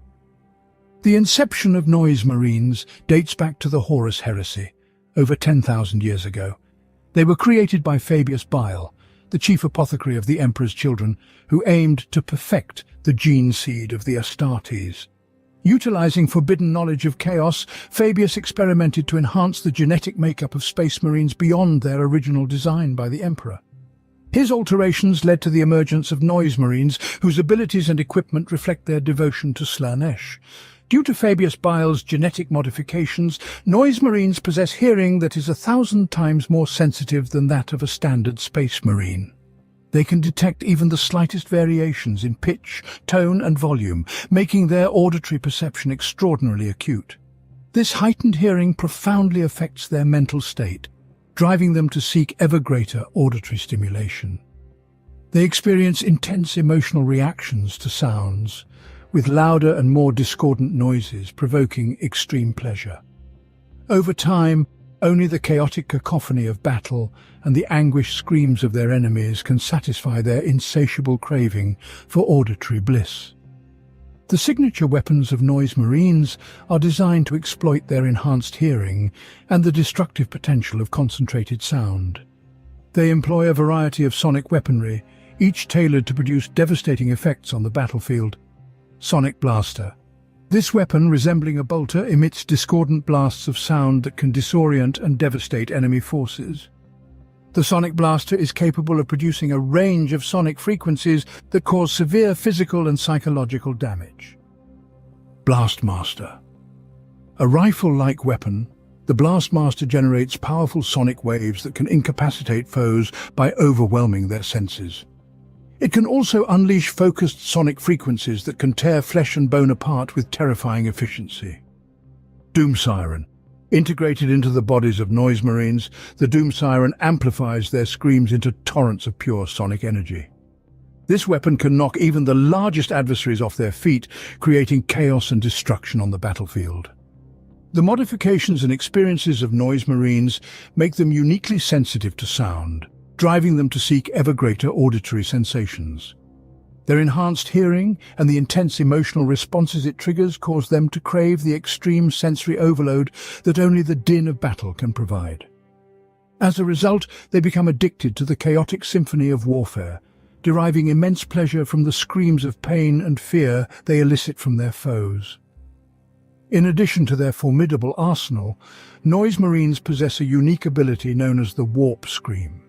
The inception of Noise Marines dates back to the Horus heresy, over 10,000 years ago. They were created by Fabius Bile, the chief apothecary of the Emperor's children, who aimed to perfect the gene seed of the Astartes. Utilizing forbidden knowledge of chaos, Fabius experimented to enhance the genetic makeup of Space Marines beyond their original design by the Emperor. His alterations led to the emergence of Noise Marines, whose abilities and equipment reflect their devotion to Slanesh. Due to Fabius Bile's genetic modifications, Noise Marines possess hearing that is 1,000 times more sensitive than that of a standard Space Marine. They can detect even the slightest variations in pitch, tone and volume, making their auditory perception extraordinarily acute. This heightened hearing profoundly affects their mental state, driving them to seek ever greater auditory stimulation. They experience intense emotional reactions to sounds, with louder and more discordant noises provoking extreme pleasure. Over time, only the chaotic cacophony of battle and the anguished screams of their enemies can satisfy their insatiable craving for auditory bliss. The signature weapons of Noise Marines are designed to exploit their enhanced hearing and the destructive potential of concentrated sound. They employ a variety of sonic weaponry, each tailored to produce devastating effects on the battlefield. Sonic Blaster. This weapon, resembling a bolter, emits discordant blasts of sound that can disorient and devastate enemy forces. The Sonic Blaster is capable of producing a range of sonic frequencies that cause severe physical and psychological damage. Blastmaster. A rifle-like weapon, the Blastmaster generates powerful sonic waves that can incapacitate foes by overwhelming their senses. It can also unleash focused sonic frequencies that can tear flesh and bone apart with terrifying efficiency. Doom Siren. Integrated into the bodies of Noise Marines, the Doom Siren amplifies their screams into torrents of pure sonic energy. This weapon can knock even the largest adversaries off their feet, creating chaos and destruction on the battlefield. The modifications and experiences of Noise Marines make them uniquely sensitive to sound, driving them to seek ever greater auditory sensations. Their enhanced hearing and the intense emotional responses it triggers cause them to crave the extreme sensory overload that only the din of battle can provide. As a result, they become addicted to the chaotic symphony of warfare, deriving immense pleasure from the screams of pain and fear they elicit from their foes. In addition to their formidable arsenal, Noise Marines possess a unique ability known as the Warp Scream.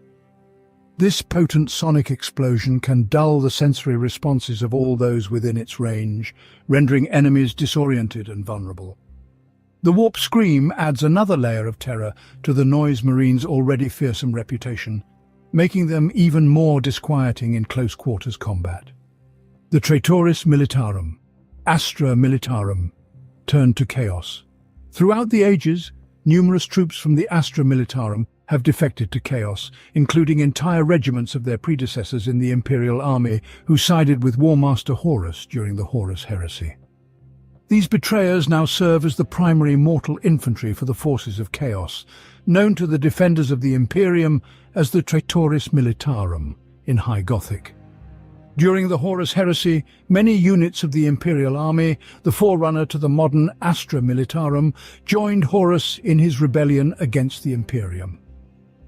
This potent sonic explosion can dull the sensory responses of all those within its range, rendering enemies disoriented and vulnerable. The Warp Scream adds another layer of terror to the Noise Marines' already fearsome reputation, making them even more disquieting in close-quarters combat. The Traitoris Militarum, Astra Militarum, turned to chaos. Throughout the ages, numerous troops from the Astra Militarum have defected to chaos, including entire regiments of their predecessors in the Imperial Army who sided with War Master Horus during the Horus Heresy. These betrayers now serve as the primary mortal infantry for the forces of chaos, known to the defenders of the Imperium as the Traitoris Militarum in High Gothic. During the Horus Heresy, many units of the Imperial Army, the forerunner to the modern Astra Militarum, joined Horus in his rebellion against the Imperium.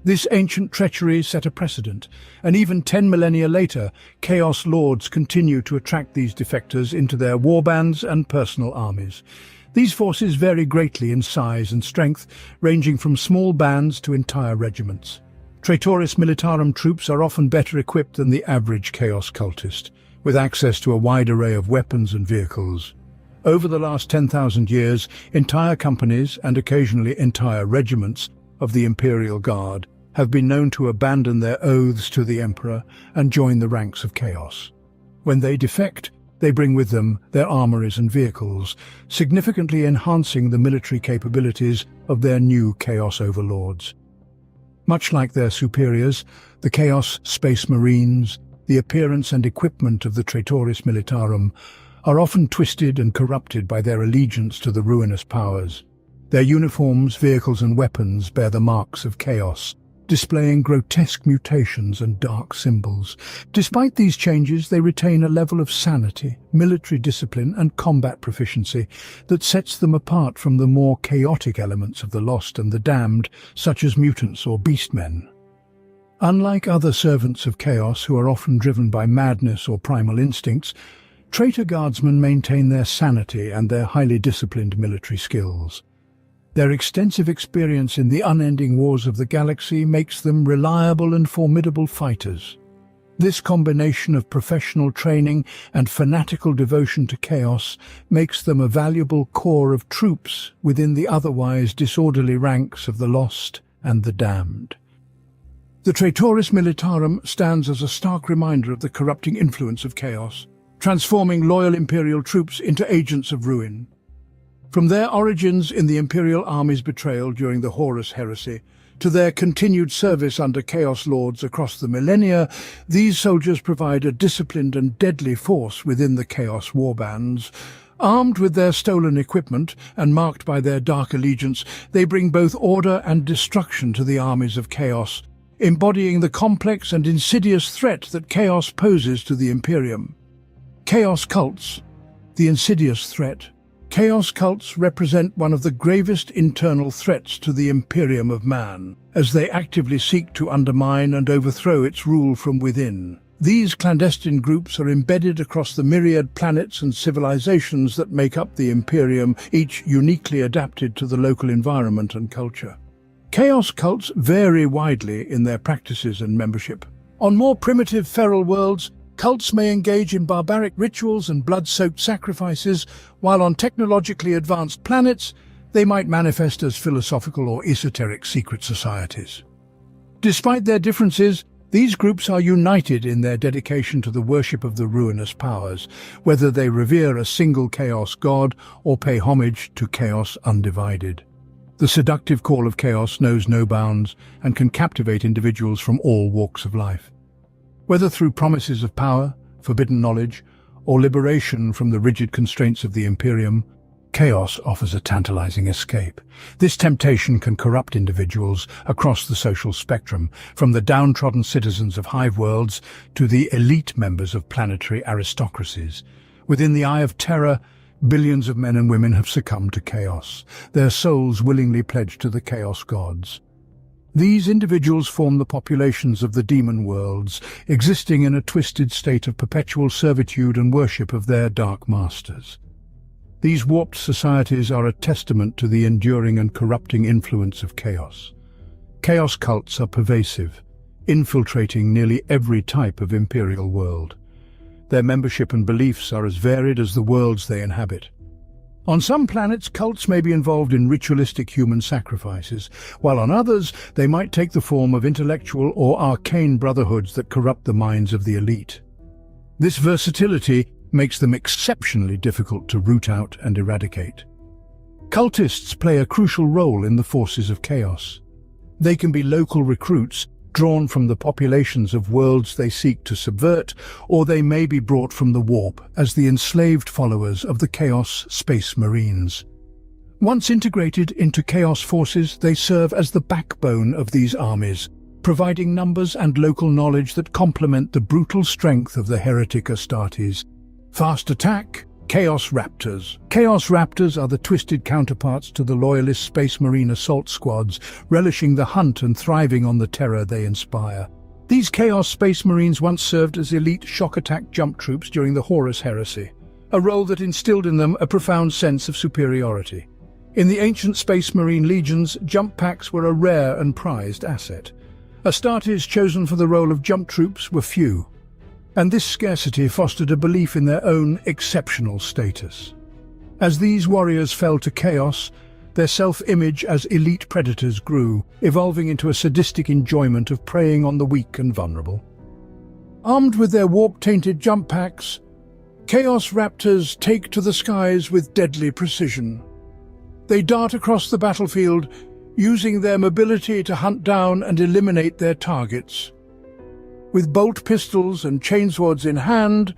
This ancient treachery set a precedent, and even 10 millennia later, Chaos Lords continue to attract these defectors into their warbands and personal armies. These forces vary greatly in size and strength, ranging from small bands to entire regiments. Traitoris Militarum troops are often better equipped than the average Chaos cultist, with access to a wide array of weapons and vehicles. Over the last 10,000 years, entire companies and occasionally entire regiments of the Imperial Guard have been known to abandon their oaths to the Emperor and join the ranks of Chaos. When they defect, they bring with them their armories and vehicles, significantly enhancing the military capabilities of their new Chaos overlords. Much like their superiors, the Chaos Space Marines, the appearance and equipment of the Traitoris Militarum are often twisted and corrupted by their allegiance to the ruinous powers. Their uniforms, vehicles and weapons bear the marks of chaos, displaying grotesque mutations and dark symbols. Despite these changes, they retain a level of sanity, military discipline and combat proficiency that sets them apart from the more chaotic elements of the Lost and the Damned, such as mutants or beastmen. Unlike other servants of chaos who are often driven by madness or primal instincts, traitor guardsmen maintain their sanity and their highly disciplined military skills. Their extensive experience in the unending wars of the galaxy makes them reliable and formidable fighters. This combination of professional training and fanatical devotion to chaos makes them a valuable core of troops within the otherwise disorderly ranks of the lost and the damned. The Traitoris Militarum stands as a stark reminder of the corrupting influence of chaos, transforming loyal Imperial troops into agents of ruin. From their origins in the Imperial Army's betrayal during the Horus Heresy, to their continued service under Chaos Lords across the millennia, these soldiers provide a disciplined and deadly force within the Chaos warbands. Armed with their stolen equipment and marked by their dark allegiance, they bring both order and destruction to the armies of Chaos, embodying the complex and insidious threat that Chaos poses to the Imperium. Chaos cults, the insidious threat. Chaos cults represent one of the gravest internal threats to the Imperium of Man, as they actively seek to undermine and overthrow its rule from within. These clandestine groups are embedded across the myriad planets and civilizations that make up the Imperium, each uniquely adapted to the local environment and culture. Chaos cults vary widely in their practices and membership. On more primitive feral worlds, cults may engage in barbaric rituals and blood-soaked sacrifices, while on technologically advanced planets, they might manifest as philosophical or esoteric secret societies. Despite their differences, these groups are united in their dedication to the worship of the ruinous powers, whether they revere a single chaos god or pay homage to chaos undivided. The seductive call of chaos knows no bounds and can captivate individuals from all walks of life. Whether through promises of power, forbidden knowledge, or liberation from the rigid constraints of the Imperium, chaos offers a tantalizing escape. This temptation can corrupt individuals across the social spectrum, from the downtrodden citizens of hive worlds to the elite members of planetary aristocracies. Within the eye of terror, billions of men and women have succumbed to chaos, their souls willingly pledged to the chaos gods. These individuals form the populations of the demon worlds, existing in a twisted state of perpetual servitude and worship of their dark masters. These warped societies are a testament to the enduring and corrupting influence of chaos. Chaos cults are pervasive, infiltrating nearly every type of imperial world. Their membership and beliefs are as varied as the worlds they inhabit. On some planets, cults may be involved in ritualistic human sacrifices, while on others, they might take the form of intellectual or arcane brotherhoods that corrupt the minds of the elite. This versatility makes them exceptionally difficult to root out and eradicate. Cultists play a crucial role in the forces of chaos. They can be local recruits, drawn from the populations of worlds they seek to subvert, or they may be brought from the warp as the enslaved followers of the Chaos Space Marines. Once integrated into Chaos forces, they serve as the backbone of these armies, providing numbers and local knowledge that complement the brutal strength of the heretic Astartes. Fast attack, Chaos Raptors. Chaos Raptors are the twisted counterparts to the loyalist Space Marine assault squads, relishing the hunt and thriving on the terror they inspire. These Chaos Space Marines once served as elite shock attack jump troops during the Horus Heresy, a role that instilled in them a profound sense of superiority. In the ancient Space Marine legions, jump packs were a rare and prized asset. Astartes chosen for the role of jump troops were few, and this scarcity fostered a belief in their own exceptional status. As these warriors fell to chaos, their self-image as elite predators grew, evolving into a sadistic enjoyment of preying on the weak and vulnerable. Armed with their warp-tainted jump packs, Chaos Raptors take to the skies with deadly precision. They dart across the battlefield, using their mobility to hunt down and eliminate their targets. With bolt pistols and chainswords in hand,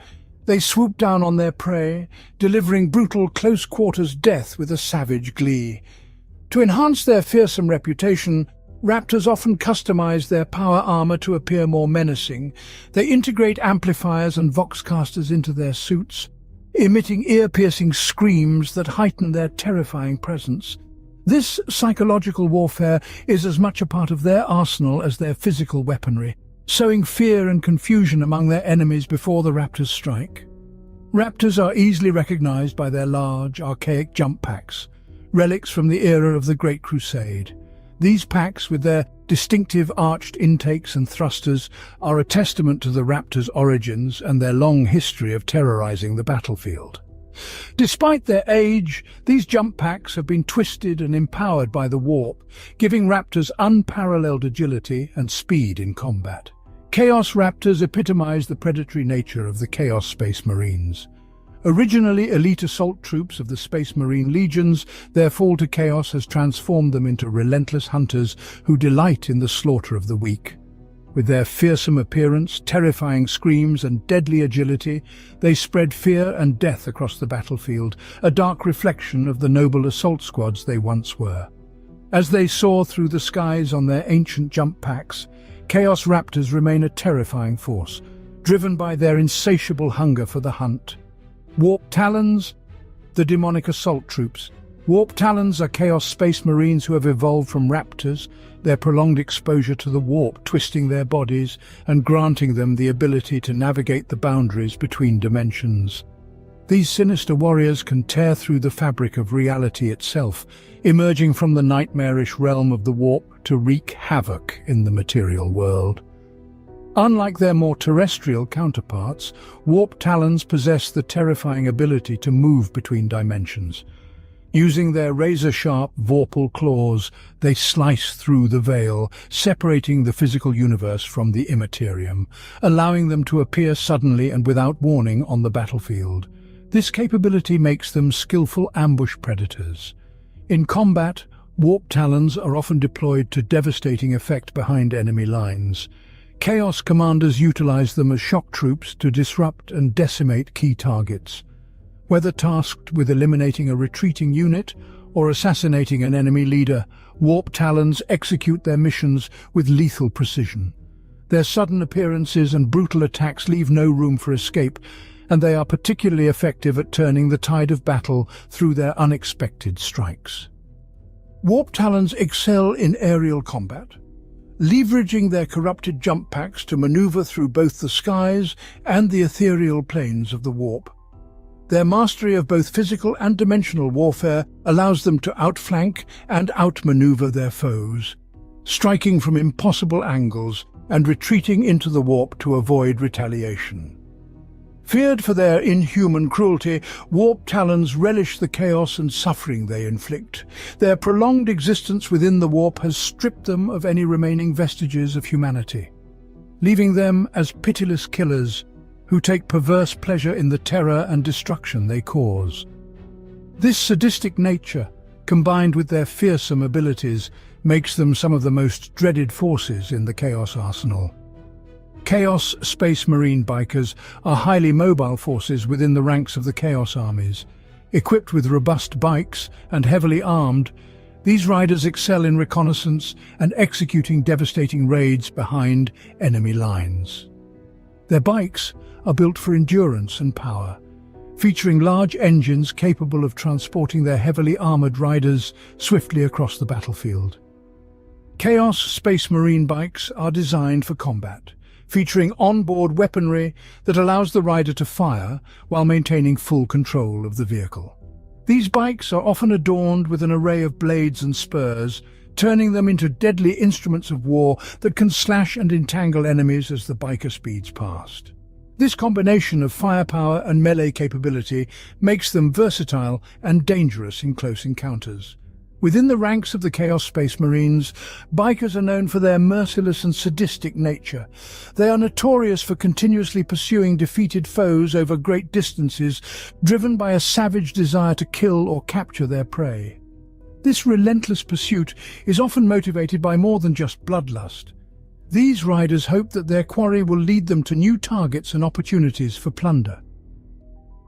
they swoop down on their prey, delivering brutal close-quarters death with a savage glee. To enhance their fearsome reputation, Raptors often customize their power armor to appear more menacing. They integrate amplifiers and voxcasters into their suits, emitting ear-piercing screams that heighten their terrifying presence. This psychological warfare is as much a part of their arsenal as their physical weaponry, sowing fear and confusion among their enemies before the raptors strike. Raptors are easily recognized by their large, archaic jump packs, relics from the era of the Great Crusade. These packs, with their distinctive arched intakes and thrusters, are a testament to the raptors' origins and their long history of terrorizing the battlefield. Despite their age, these jump packs have been twisted and empowered by the warp, giving raptors unparalleled agility and speed in combat. Chaos Raptors epitomize the predatory nature of the Chaos Space Marines. Originally elite assault troops of the Space Marine legions, their fall to chaos has transformed them into relentless hunters who delight in the slaughter of the weak. With their fearsome appearance, terrifying screams and deadly agility, they spread fear and death across the battlefield, a dark reflection of the noble assault squads they once were. As they soar through the skies on their ancient jump packs, Chaos Raptors remain a terrifying force, driven by their insatiable hunger for the hunt. Warp Talons, the demonic assault troops. Warp Talons are Chaos Space Marines who have evolved from raptors, their prolonged exposure to the warp twisting their bodies and granting them the ability to navigate the boundaries between dimensions. These sinister warriors can tear through the fabric of reality itself, emerging from the nightmarish realm of the warp to wreak havoc in the material world. Unlike their more terrestrial counterparts, Warp Talons possess the terrifying ability to move between dimensions. Using their razor-sharp vorpal claws, they slice through the veil, separating the physical universe from the immaterium, allowing them to appear suddenly and without warning on the battlefield. This capability makes them skillful ambush predators. In combat, Warp Talons are often deployed to devastating effect behind enemy lines. Chaos commanders utilize them as shock troops to disrupt and decimate key targets. Whether tasked with eliminating a retreating unit or assassinating an enemy leader, Warp Talons execute their missions with lethal precision. Their sudden appearances and brutal attacks leave no room for escape, and they are particularly effective at turning the tide of battle through their unexpected strikes. Warp Talons excel in aerial combat, leveraging their corrupted jump packs to maneuver through both the skies and the ethereal planes of the warp. Their mastery of both physical and dimensional warfare allows them to outflank and outmaneuver their foes, striking from impossible angles and retreating into the warp to avoid retaliation. Feared for their inhuman cruelty, Warp Talons relish the chaos and suffering they inflict. Their prolonged existence within the warp has stripped them of any remaining vestiges of humanity, leaving them as pitiless killers who take perverse pleasure in the terror and destruction they cause. This sadistic nature, combined with their fearsome abilities, makes them some of the most dreaded forces in the Chaos Arsenal. Chaos Space Marine bikers are highly mobile forces within the ranks of the Chaos armies. Equipped with robust bikes and heavily armed, these riders excel in reconnaissance and executing devastating raids behind enemy lines. Their bikes are built for endurance and power, featuring large engines capable of transporting their heavily armored riders swiftly across the battlefield. Chaos Space Marine bikes are designed for combat, featuring onboard weaponry that allows the rider to fire while maintaining full control of the vehicle. These bikes are often adorned with an array of blades and spurs, turning them into deadly instruments of war that can slash and entangle enemies as the biker speeds past. This combination of firepower and melee capability makes them versatile and dangerous in close encounters. Within the ranks of the Chaos Space Marines, bikers are known for their merciless and sadistic nature. They are notorious for continuously pursuing defeated foes over great distances, driven by a savage desire to kill or capture their prey. This relentless pursuit is often motivated by more than just bloodlust. These riders hope that their quarry will lead them to new targets and opportunities for plunder.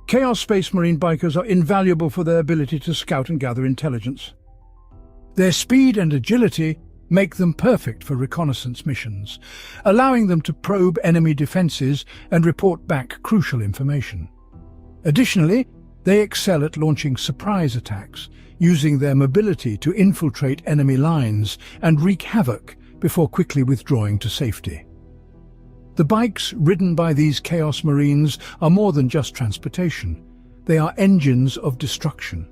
Chaos Space Marine bikers are invaluable for their ability to scout and gather intelligence. Their speed and agility make them perfect for reconnaissance missions, allowing them to probe enemy defenses and report back crucial information. Additionally, They excel at launching surprise attacks, using their mobility to infiltrate enemy lines and wreak havoc before quickly withdrawing to safety. The bikes ridden by these Chaos Marines are more than just transportation. They are engines of destruction.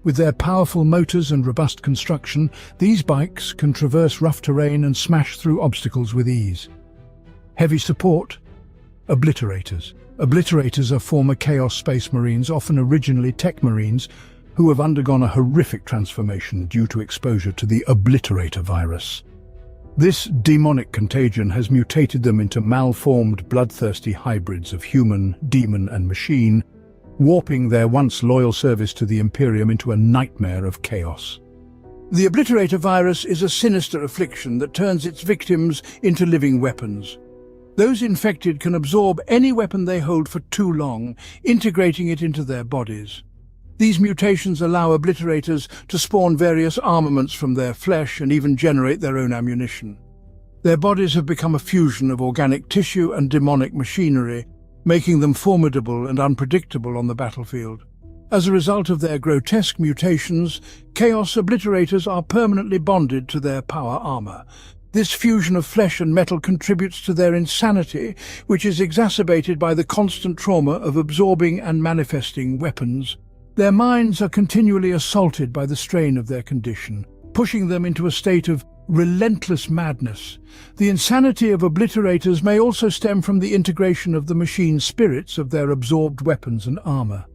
With their powerful motors and robust construction, these bikes can traverse rough terrain and smash through obstacles with ease. Heavy support: Obliterators. Obliterators are former Chaos Space Marines, often originally Tech Marines, who have undergone a horrific transformation due to exposure to the Obliterator virus. This demonic contagion has mutated them into malformed, bloodthirsty hybrids of human, demon and machine, warping their once loyal service to the Imperium into a nightmare of chaos. The Obliterator virus is a sinister affliction that turns its victims into living weapons. Those infected can absorb any weapon they hold for too long, integrating it into their bodies. These mutations allow Obliterators to spawn various armaments from their flesh and even generate their own ammunition. Their bodies have become a fusion of organic tissue and demonic machinery, making them formidable and unpredictable on the battlefield. As a result of their grotesque mutations, Chaos Obliterators are permanently bonded to their power armor. This fusion of flesh and metal contributes to their insanity, which is exacerbated by the constant trauma of absorbing and manifesting weapons. Their minds are continually assaulted by the strain of their condition, pushing them into a state of relentless madness. The insanity of Obliterators may also stem from the integration of the machine spirits of their absorbed weapons and armor.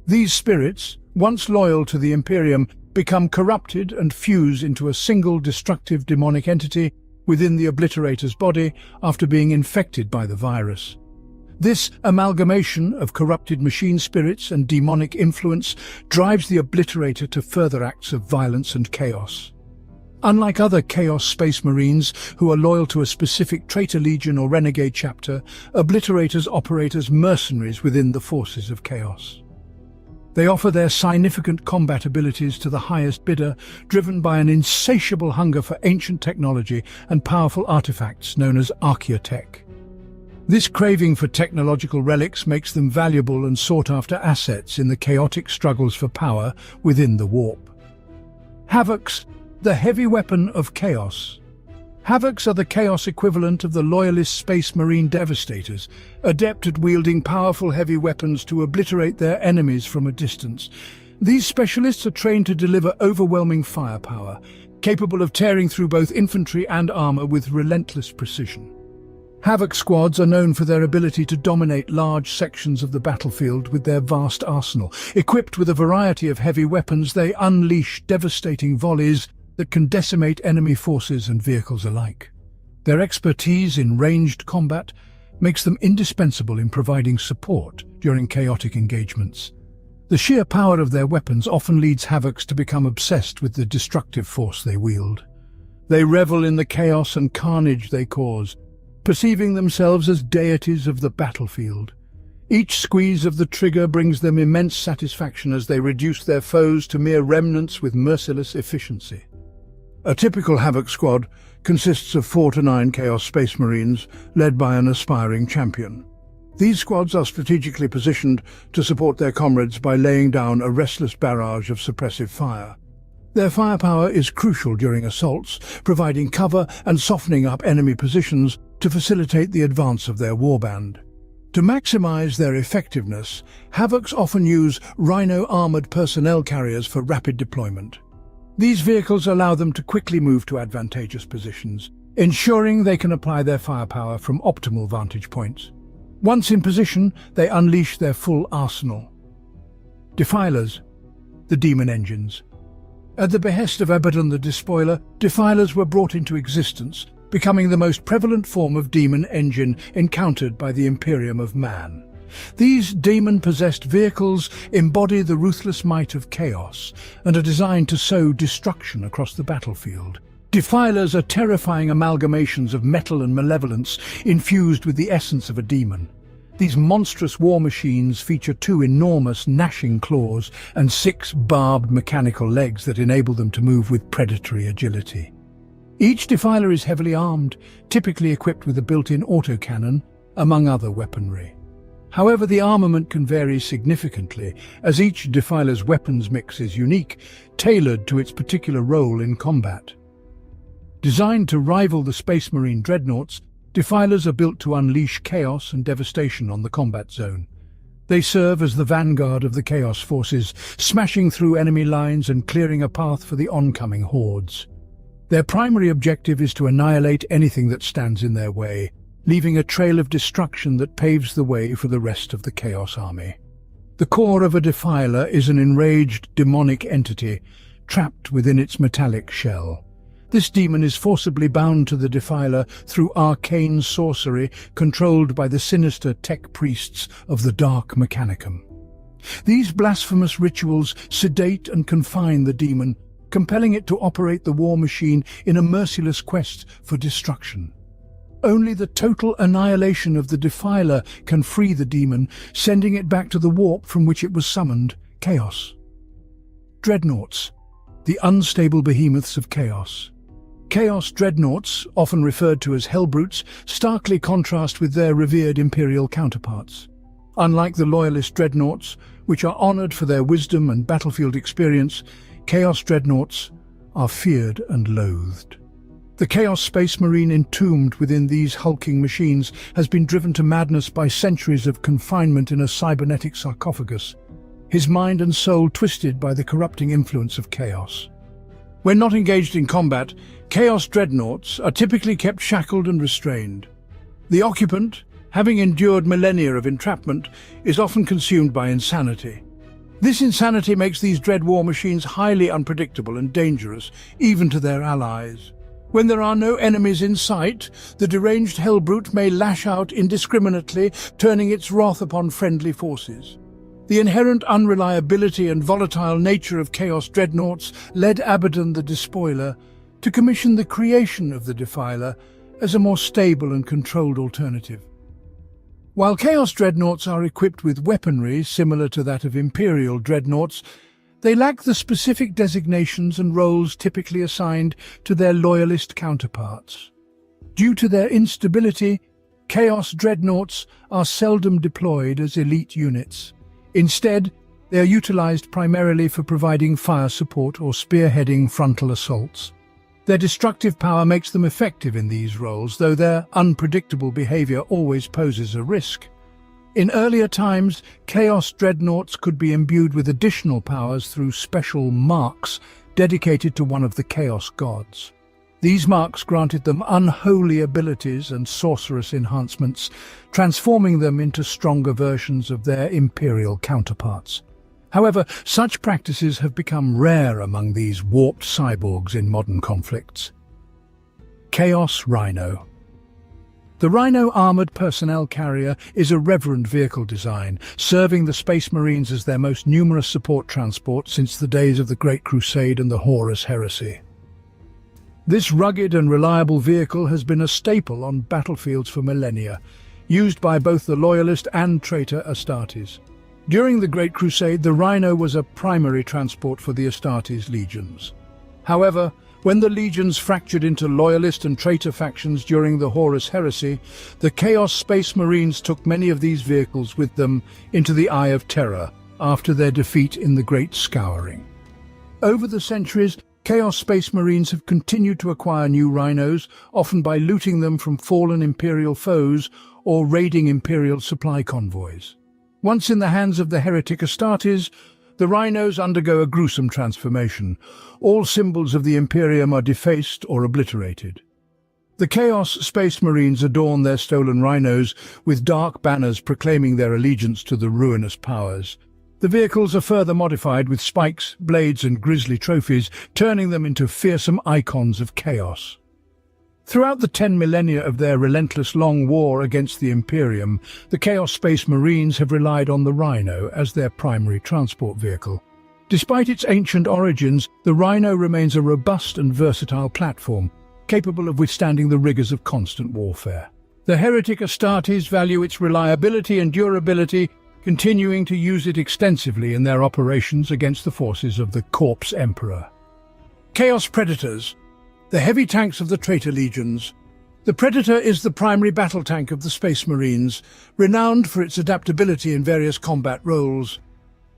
These spirits, once loyal to the Imperium, become corrupted and fuse into a single destructive demonic entity within the Obliterator's body after being infected by the virus. This amalgamation of corrupted machine spirits and demonic influence drives the Obliterator to further acts of violence and chaos. Unlike other Chaos Space Marines who are loyal to a specific traitor legion or renegade chapter, Obliterators operate as mercenaries within the forces of Chaos. They offer their significant combat abilities to the highest bidder, driven by an insatiable hunger for ancient technology and powerful artifacts known as archaeotech. This craving for technological relics makes them valuable and sought-after assets in the chaotic struggles for power within the warp. Havocs, the heavy weapon of chaos. Havocs are the chaos equivalent of the loyalist Space Marine Devastators, adept at wielding powerful heavy weapons to obliterate their enemies from a distance. These specialists are trained to deliver overwhelming firepower, capable of tearing through both infantry and armor with relentless precision. Havoc squads are known for their ability to dominate large sections of the battlefield with their vast arsenal. Equipped with a variety of heavy weapons, they unleash devastating volleys that can decimate enemy forces and vehicles alike. Their expertise in ranged combat makes them indispensable in providing support during chaotic engagements. The sheer power of their weapons often leads Havocs to become obsessed with the destructive force they wield. They revel in the chaos and carnage they cause, perceiving themselves as deities of the battlefield. Each squeeze of the trigger brings them immense satisfaction as they reduce their foes to mere remnants with merciless efficiency. A typical Havoc squad consists of 4 to 9 Chaos Space Marines, led by an aspiring champion. These squads are strategically positioned to support their comrades by laying down a restless barrage of suppressive fire. Their firepower is crucial during assaults, providing cover and softening up enemy positions to facilitate the advance of their warband. To maximize their effectiveness, Havocs often use Rhino-armored personnel carriers for rapid deployment. These vehicles allow them to quickly move to advantageous positions, ensuring they can apply their firepower from optimal vantage points. Once in position, they unleash their full arsenal. Defilers, the demon engines. At the behest of Abaddon the Despoiler, Defilers were brought into existence, becoming the most prevalent form of demon engine encountered by the Imperium of Man. These demon-possessed vehicles embody the ruthless might of chaos and are designed to sow destruction across the battlefield. Defilers are terrifying amalgamations of metal and malevolence infused with the essence of a demon. These monstrous war machines feature 2 enormous gnashing claws and 6 barbed mechanical legs that enable them to move with predatory agility. Each Defiler is heavily armed, typically equipped with a built-in autocannon, among other weaponry. However, the armament can vary significantly, as each Defiler's weapons mix is unique, tailored to its particular role in combat. Designed to rival the Space Marine dreadnoughts, Defilers are built to unleash chaos and devastation on the combat zone. They serve as the vanguard of the Chaos forces, smashing through enemy lines and clearing a path for the oncoming hordes. Their primary objective is to annihilate anything that stands in their way, leaving a trail of destruction that paves the way for the rest of the Chaos army. The core of a Defiler is an enraged, demonic entity, trapped within its metallic shell. This demon is forcibly bound to the Defiler through arcane sorcery controlled by the sinister tech priests of the Dark Mechanicum. These blasphemous rituals sedate and confine the demon, compelling it to operate the war machine in a merciless quest for destruction. Only the total annihilation of the Defiler can free the demon, sending it back to the warp from which it was summoned, Chaos. Dreadnoughts, the unstable behemoths of Chaos. Chaos dreadnoughts, often referred to as Hellbrutes, starkly contrast with their revered Imperial counterparts. Unlike the Loyalist dreadnoughts, which are honored for their wisdom and battlefield experience, Chaos dreadnoughts are feared and loathed. The Chaos Space Marine entombed within these hulking machines has been driven to madness by centuries of confinement in a cybernetic sarcophagus, his mind and soul twisted by the corrupting influence of chaos. When not engaged in combat, Chaos dreadnoughts are typically kept shackled and restrained. The occupant, having endured millennia of entrapment, is often consumed by insanity. This insanity makes these dread war machines highly unpredictable and dangerous, even to their allies. When there are no enemies in sight, the deranged Hellbrute may lash out indiscriminately, turning its wrath upon friendly forces. The inherent unreliability and volatile nature of Chaos dreadnoughts led Abaddon the Despoiler to commission the creation of the Defiler as a more stable and controlled alternative. While Chaos dreadnoughts are equipped with weaponry similar to that of Imperial dreadnoughts, they lack the specific designations and roles typically assigned to their Loyalist counterparts. Due to their instability, Chaos dreadnoughts are seldom deployed as elite units. Instead, they are utilized primarily for providing fire support or spearheading frontal assaults. Their destructive power makes them effective in these roles, though their unpredictable behavior always poses a risk. In earlier times, Chaos dreadnoughts could be imbued with additional powers through special marks dedicated to one of the Chaos gods. These marks granted them unholy abilities and sorcerous enhancements, transforming them into stronger versions of their Imperial counterparts. However, such practices have become rare among these warped cyborgs in modern conflicts. Chaos Rhino. The Rhino armored personnel carrier is a reverent vehicle design, serving the Space Marines as their most numerous support transport since the days of the Great Crusade and the Horus Heresy. This rugged and reliable vehicle has been a staple on battlefields for millennia, used by both the Loyalist and traitor Astartes. During the Great Crusade, the Rhino was a primary transport for the Astartes legions. However, when the legions fractured into Loyalist and traitor factions during the Horus Heresy, the Chaos Space Marines took many of these vehicles with them into the Eye of Terror after their defeat in the Great Scouring. Over the centuries, Chaos Space Marines have continued to acquire new Rhinos, often by looting them from fallen Imperial foes or raiding Imperial supply convoys. Once in the hands of the heretic Astartes, the Rhinos undergo a gruesome transformation. All symbols of the Imperium are defaced or obliterated. The Chaos Space Marines adorn their stolen Rhinos with dark banners proclaiming their allegiance to the ruinous powers. The vehicles are further modified with spikes, blades and grisly trophies, turning them into fearsome icons of chaos. Throughout the 10 millennia of their relentless long war against the Imperium, the Chaos Space Marines have relied on the Rhino as their primary transport vehicle. Despite its ancient origins, the Rhino remains a robust and versatile platform, capable of withstanding the rigors of constant warfare. The heretic Astartes value its reliability and durability, continuing to use it extensively in their operations against the forces of the Corpse Emperor. Chaos Predators, the heavy tanks of the traitor legions. The Predator is the primary battle tank of the Space Marines, renowned for its adaptability in various combat roles.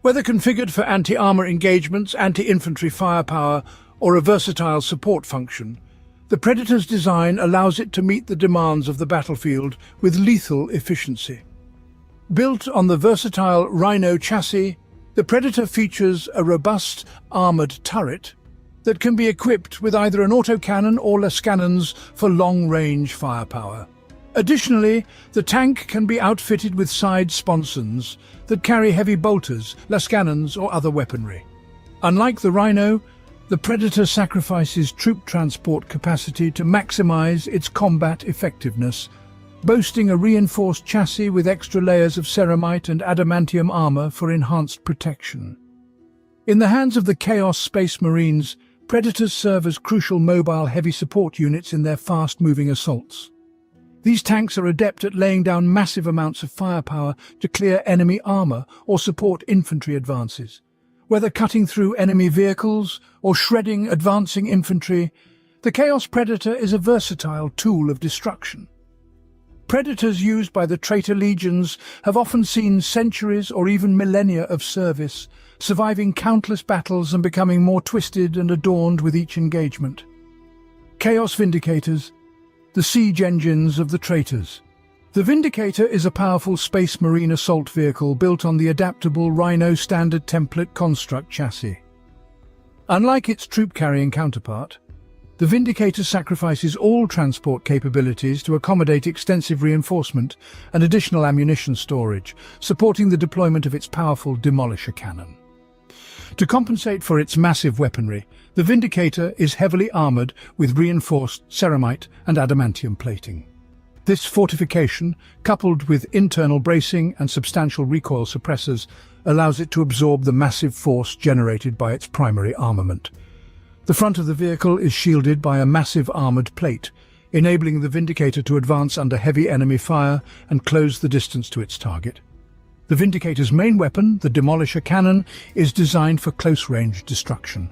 Whether configured for anti-armor engagements, anti-infantry firepower, or a versatile support function, the Predator's design allows it to meet the demands of the battlefield with lethal efficiency. Built on the versatile Rhino chassis, the Predator features a robust, armored turret that can be equipped with either an autocannon or lascannons for long-range firepower. Additionally, the tank can be outfitted with side sponsons that carry heavy bolters, lascannons, or other weaponry. Unlike the Rhino, the Predator sacrifices troop transport capacity to maximize its combat effectiveness, boasting a reinforced chassis with extra layers of ceramite and adamantium armor for enhanced protection. In the hands of the Chaos Space Marines, Predators serve as crucial mobile heavy support units in their fast-moving assaults. These tanks are adept at laying down massive amounts of firepower to clear enemy armor or support infantry advances. Whether cutting through enemy vehicles or shredding advancing infantry, the Chaos Predator is a versatile tool of destruction. Predators used by the traitor legions have often seen centuries or even millennia of service, surviving countless battles and becoming more twisted and adorned with each engagement. Chaos Vindicators, the siege engines of the traitors. The Vindicator is a powerful Space Marine assault vehicle built on the adaptable Rhino standard template construct chassis. Unlike its troop-carrying counterpart, the Vindicator sacrifices all transport capabilities to accommodate extensive reinforcement and additional ammunition storage, supporting the deployment of its powerful Demolisher cannon. To compensate for its massive weaponry, the Vindicator is heavily armored with reinforced ceramite and adamantium plating. This fortification, coupled with internal bracing and substantial recoil suppressors, allows it to absorb the massive force generated by its primary armament. The front of the vehicle is shielded by a massive armored plate, enabling the Vindicator to advance under heavy enemy fire and close the distance to its target. The Vindicator's main weapon, the Demolisher cannon, is designed for close-range destruction.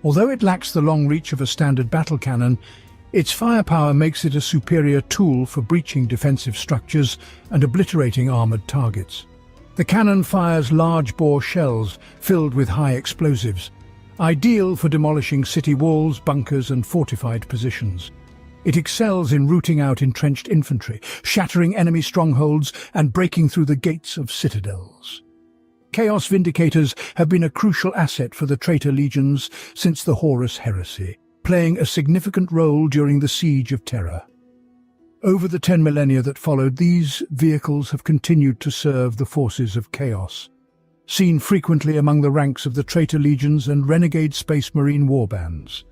Although it lacks the long reach of a standard battle cannon, its firepower makes it a superior tool for breaching defensive structures and obliterating armored targets. The cannon fires large-bore shells filled with high explosives, ideal for demolishing city walls, bunkers, and fortified positions. It excels in rooting out entrenched infantry, shattering enemy strongholds, and breaking through the gates of citadels. Chaos Vindicators have been a crucial asset for the traitor legions since the Horus Heresy, playing a significant role during the Siege of Terra. Over the 10 millennia that followed, these vehicles have continued to serve the forces of chaos, seen frequently among the ranks of the traitor legions and renegade Space Marine warbands.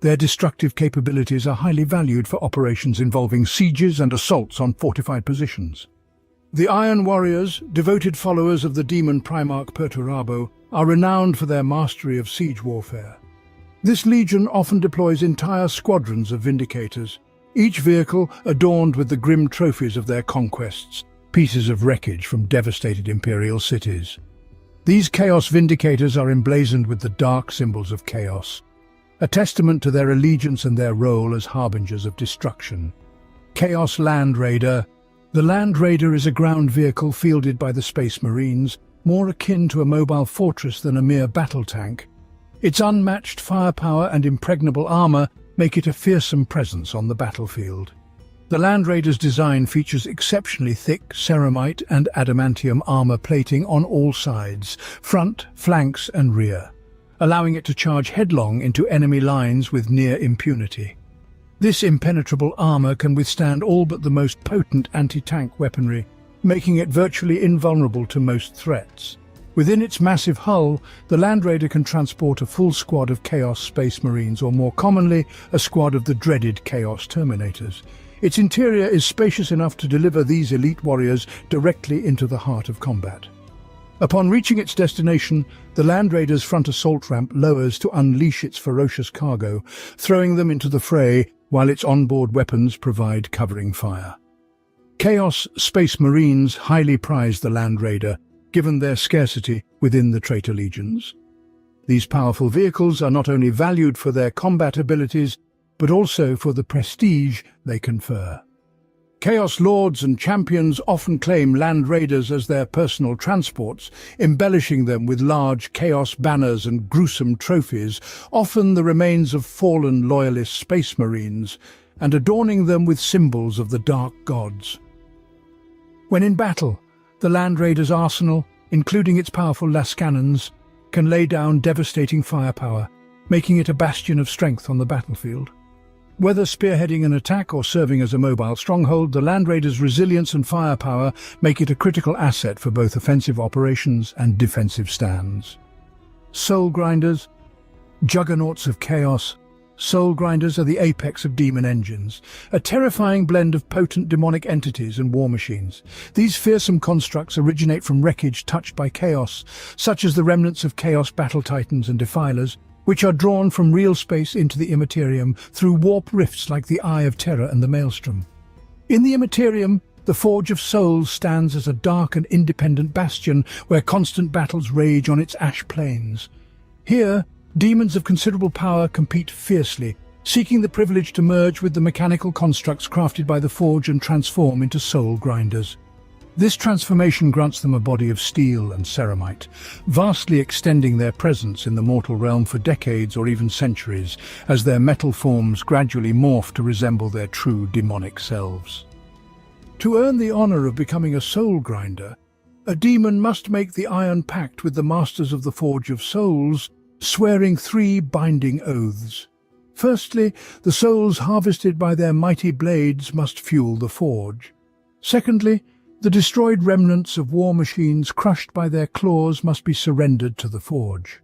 Their destructive capabilities are highly valued for operations involving sieges and assaults on fortified positions. The Iron Warriors, devoted followers of the demon Primarch Perturabo, are renowned for their mastery of siege warfare. This legion often deploys entire squadrons of Vindicators, each vehicle adorned with the grim trophies of their conquests, pieces of wreckage from devastated imperial cities. These Chaos Vindicators are emblazoned with the dark symbols of chaos, a testament to their allegiance and their role as harbingers of destruction. Chaos Land Raider. The Land Raider is a ground vehicle fielded by the Space Marines, more akin to a mobile fortress than a mere battle tank. Its unmatched firepower and impregnable armor make it a fearsome presence on the battlefield. The Land Raider's design features exceptionally thick ceramite and adamantium armor plating on all sides, front, flanks, and rear, allowing it to charge headlong into enemy lines with near impunity. This impenetrable armor can withstand all but the most potent anti-tank weaponry, making it virtually invulnerable to most threats. Within its massive hull, the Land Raider can transport a full squad of Chaos Space Marines, or more commonly, a squad of the dreaded Chaos Terminators. Its interior is spacious enough to deliver these elite warriors directly into the heart of combat. Upon reaching its destination, the Land Raider's front assault ramp lowers to unleash its ferocious cargo, throwing them into the fray while its onboard weapons provide covering fire. Chaos Space Marines highly prize the Land Raider, given their scarcity within the traitor legions. These powerful vehicles are not only valued for their combat abilities, but also for the prestige they confer. Chaos lords and champions often claim land raiders as their personal transports, embellishing them with large chaos banners and gruesome trophies, often the remains of fallen loyalist space marines, and adorning them with symbols of the dark gods. When in battle, the land raider's arsenal, including its powerful las cannons, can lay down devastating firepower, making it a bastion of strength on the battlefield. Whether spearheading an attack or serving as a mobile stronghold, the land raider's resilience and firepower make it a critical asset for both offensive operations and defensive stands. Soul Grinders, juggernauts of chaos. Soul Grinders are the apex of demon engines, a terrifying blend of potent demonic entities and war machines. These fearsome constructs originate from wreckage touched by chaos, such as the remnants of chaos battle titans and defilers, which are drawn from real space into the Immaterium through warp rifts like the Eye of Terror and the Maelstrom. In the Immaterium, the Forge of Souls stands as a dark and independent bastion where constant battles rage on its ash plains. Here, demons of considerable power compete fiercely, seeking the privilege to merge with the mechanical constructs crafted by the Forge and transform into Soul Grinders. This transformation grants them a body of steel and ceramite, vastly extending their presence in the mortal realm for decades or even centuries, as their metal forms gradually morph to resemble their true demonic selves. To earn the honor of becoming a Soul Grinder, a demon must make the Iron Pact with the Masters of the Forge of Souls, swearing 3 binding oaths. Firstly, the souls harvested by their mighty blades must fuel the forge. Secondly, the destroyed remnants of war machines crushed by their claws must be surrendered to the forge.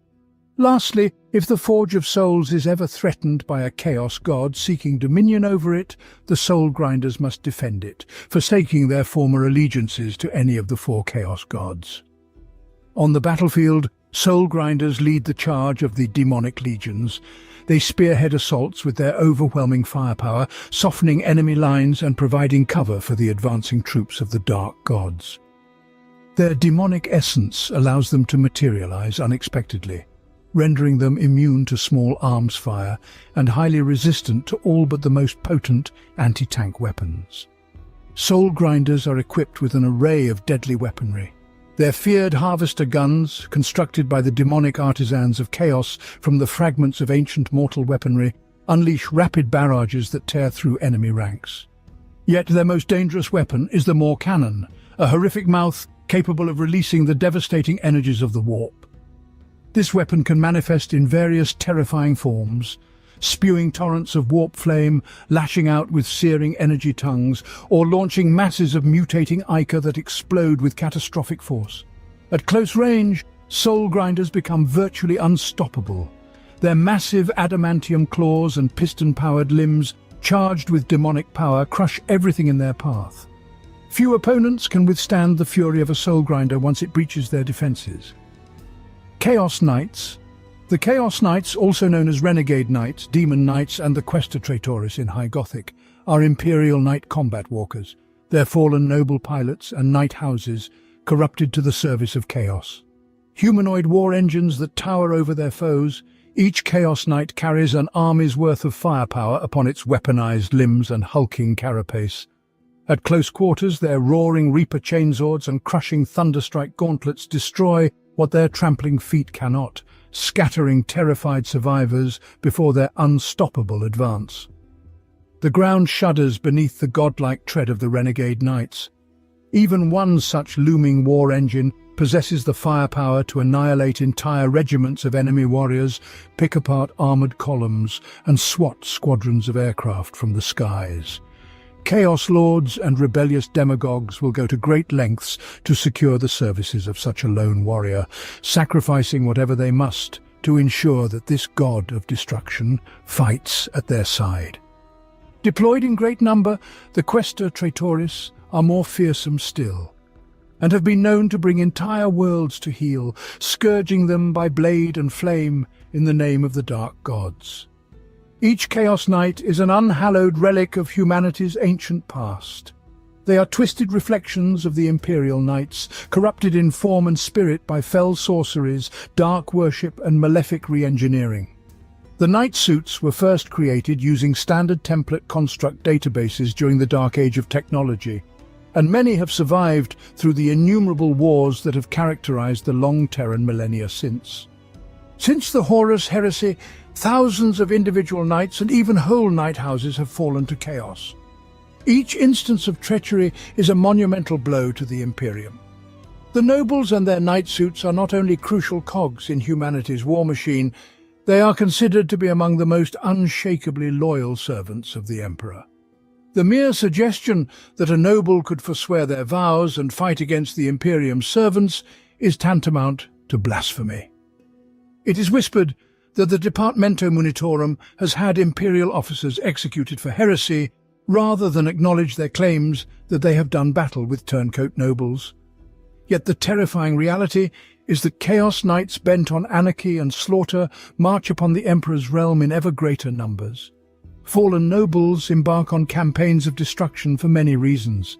Lastly, if the Forge of Souls is ever threatened by a chaos god seeking dominion over it, the Soul Grinders must defend it, forsaking their former allegiances to any of the 4 chaos gods. On the battlefield, Soul Grinders lead the charge of the demonic legions. They spearhead assaults with their overwhelming firepower, softening enemy lines and providing cover for the advancing troops of the dark gods. Their demonic essence allows them to materialize unexpectedly, rendering them immune to small arms fire and highly resistant to all but the most potent anti-tank weapons. Soul Grinders are equipped with an array of deadly weaponry. Their feared harvester guns, constructed by the demonic artisans of chaos from the fragments of ancient mortal weaponry, unleash rapid barrages that tear through enemy ranks. Yet their most dangerous weapon is the Maw Cannon, a horrific mouth capable of releasing the devastating energies of the warp. This weapon can manifest in various terrifying forms, spewing torrents of warp flame, lashing out with searing energy tongues, or launching masses of mutating ichor that explode with catastrophic force. At close range, Soul Grinders become virtually unstoppable. Their massive adamantium claws and piston-powered limbs, charged with demonic power, crush everything in their path. Few opponents can withstand the fury of a Soul Grinder once it breaches their defenses. Chaos Knights. The Chaos Knights, also known as Renegade Knights, Demon Knights and the Questa Traitoris in High Gothic, are Imperial Knight combat walkers, their fallen noble pilots and knight houses corrupted to the service of chaos. Humanoid war engines that tower over their foes, each Chaos Knight carries an army's worth of firepower upon its weaponized limbs and hulking carapace. At close quarters, their roaring Reaper chainswords and crushing Thunderstrike gauntlets destroy what their trampling feet cannot, scattering terrified survivors before their unstoppable advance. The ground shudders beneath the godlike tread of the Renegade Knights. Even one such looming war engine possesses the firepower to annihilate entire regiments of enemy warriors, pick apart armored columns, and swat squadrons of aircraft from the skies. Chaos Lords and rebellious demagogues will go to great lengths to secure the services of such a lone warrior, sacrificing whatever they must to ensure that this god of destruction fights at their side. Deployed in great number, the Questa Traitoris are more fearsome still, and have been known to bring entire worlds to heel, scourging them by blade and flame in the name of the dark gods. Each Chaos Knight is an unhallowed relic of humanity's ancient past. They are twisted reflections of the Imperial Knights, corrupted in form and spirit by fell sorceries, dark worship and malefic re-engineering. The knight suits were first created using standard template construct databases during the dark age of technology, and many have survived through the innumerable wars that have characterized the long Terran millennia since. Since the Horus heresy, thousands of individual knights and even whole knight houses have fallen to chaos. Each instance of treachery is a monumental blow to the Imperium. The nobles and their knight suits are not only crucial cogs in humanity's war machine, they are considered to be among the most unshakably loyal servants of the Emperor. The mere suggestion that a noble could forswear their vows and fight against the Imperium's servants is tantamount to blasphemy. It is whispered that the Departamento Munitorum has had imperial officers executed for heresy rather than acknowledge their claims that they have done battle with turncoat nobles. Yet the terrifying reality is that Chaos Knights bent on anarchy and slaughter march upon the Emperor's realm in ever greater numbers. Fallen nobles embark on campaigns of destruction for many reasons.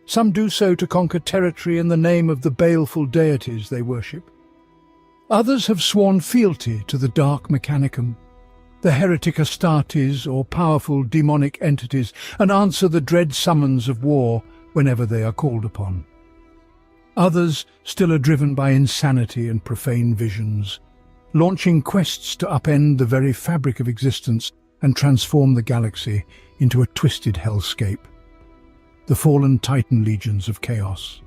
Some do so to conquer territory in the name of the baleful deities they worship. Others have sworn fealty to the Dark Mechanicum, the heretic Astartes or powerful demonic entities, and answer the dread summons of war whenever they are called upon. Others still are driven by insanity and profane visions, launching quests to upend the very fabric of existence and transform the galaxy into a twisted hellscape. The fallen Titan legions of chaos.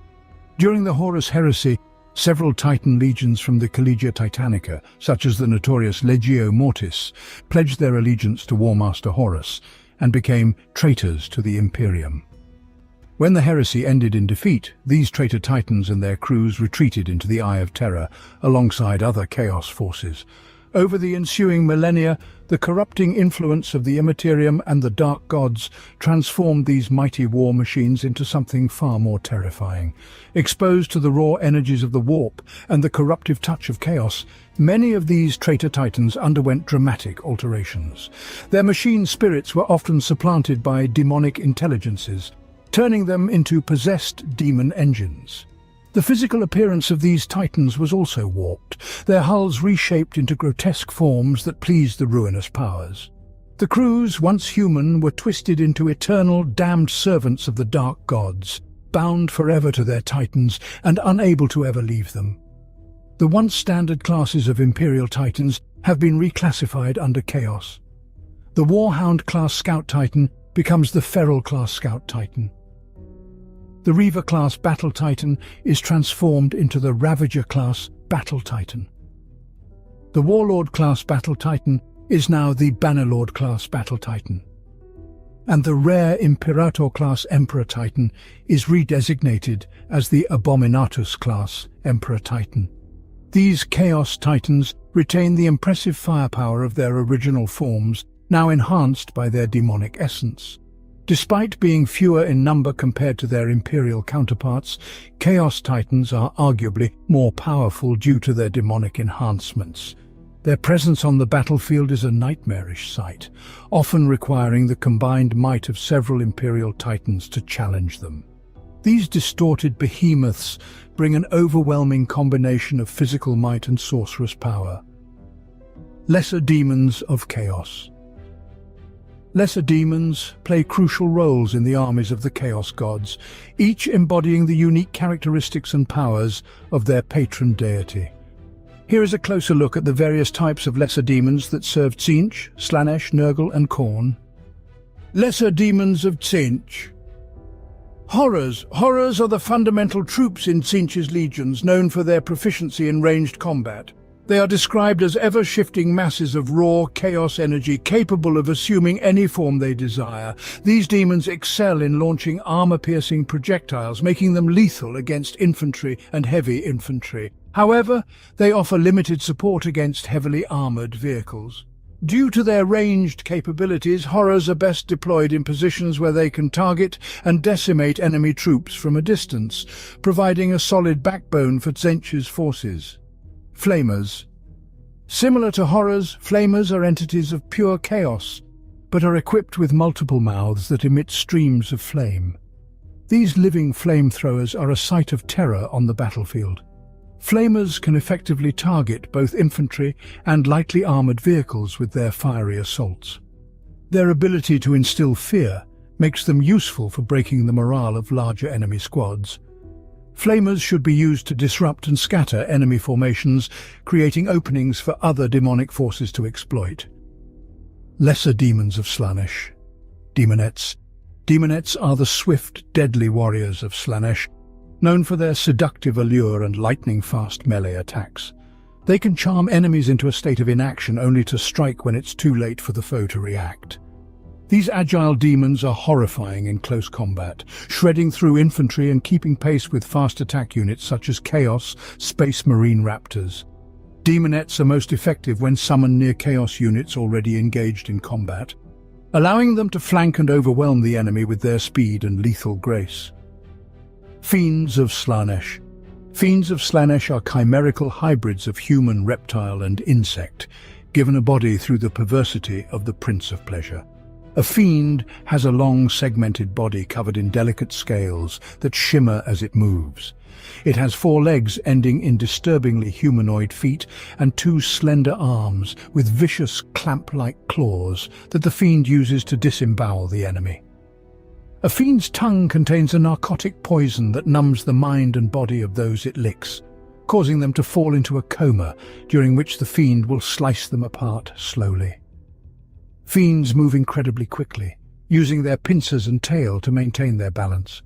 During the Horus heresy, several Titan legions from the Collegia Titanica, such as the notorious Legio Mortis, pledged their allegiance to War Master Horus and became traitors to the Imperium. When the heresy ended in defeat, these traitor Titans and their crews retreated into the Eye of Terror alongside other Chaos forces. Over the ensuing millennia, the corrupting influence of the Immaterium and the Dark Gods transformed these mighty war machines into something far more terrifying. Exposed to the raw energies of the warp and the corruptive touch of chaos, many of these traitor Titans underwent dramatic alterations. Their machine spirits were often supplanted by demonic intelligences, turning them into possessed demon engines. The physical appearance of these Titans was also warped, their hulls reshaped into grotesque forms that pleased the ruinous powers. The crews, once human, were twisted into eternal, damned servants of the Dark Gods, bound forever to their Titans and unable to ever leave them. The once standard classes of Imperial Titans have been reclassified under Chaos. The Warhound-class Scout Titan becomes the Feral-class Scout Titan. The Reaver-class Battle Titan is transformed into the Ravager-class Battle Titan. The Warlord-class Battle Titan is now the Bannerlord-class Battle Titan. And the rare Imperator-class Emperor Titan is redesignated as the Abominatus-class Emperor Titan. These Chaos Titans retain the impressive firepower of their original forms, now enhanced by their demonic essence. Despite being fewer in number compared to their Imperial counterparts, Chaos Titans are arguably more powerful due to their demonic enhancements. Their presence on the battlefield is a nightmarish sight, often requiring the combined might of several Imperial Titans to challenge them. These distorted behemoths bring an overwhelming combination of physical might and sorcerous power. Lesser Demons of Chaos. Lesser demons play crucial roles in the armies of the Chaos Gods, each embodying the unique characteristics and powers of their patron deity. Here is a closer look at the various types of lesser demons that served Tzeentch, Slaanesh, Nurgle and Khorne. Lesser demons of Tzeentch. Horrors. Horrors are the fundamental troops in Tzeentch's legions, known for their proficiency in ranged combat. They are described as ever-shifting masses of raw chaos energy capable of assuming any form they desire. These demons excel in launching armor-piercing projectiles, making them lethal against infantry and heavy infantry. However, they offer limited support against heavily armored vehicles. Due to their ranged capabilities, horrors are best deployed in positions where they can target and decimate enemy troops from a distance, providing a solid backbone for Tzeentch's forces. Flamers. Similar to horrors, flamers are entities of pure chaos, but are equipped with multiple mouths that emit streams of flame. These living flamethrowers are a sight of terror on the battlefield. Flamers can effectively target both infantry and lightly armored vehicles with their fiery assaults. Their ability to instill fear makes them useful for breaking the morale of larger enemy squads. Flamers should be used to disrupt and scatter enemy formations, creating openings for other demonic forces to exploit. Lesser demons of Slaanesh. Demonettes. Demonettes are the swift, deadly warriors of Slaanesh, known for their seductive allure and lightning-fast melee attacks. They can charm enemies into a state of inaction only to strike when it's too late for the foe to react. These agile demons are horrifying in close combat, shredding through infantry and keeping pace with fast attack units such as Chaos, Space Marine Raptors. Demonettes are most effective when summoned near Chaos units already engaged in combat, allowing them to flank and overwhelm the enemy with their speed and lethal grace. Fiends of Slaanesh. Fiends of Slaanesh are chimerical hybrids of human, reptile and insect, given a body through the perversity of the Prince of Pleasure. A fiend has a long, segmented body covered in delicate scales that shimmer as it moves. It has 4 legs ending in disturbingly humanoid feet and 2 slender arms with vicious clamp-like claws that the fiend uses to disembowel the enemy. A fiend's tongue contains a narcotic poison that numbs the mind and body of those it licks, causing them to fall into a coma, during which the fiend will slice them apart slowly. Fiends move incredibly quickly, using their pincers and tail to maintain their balance.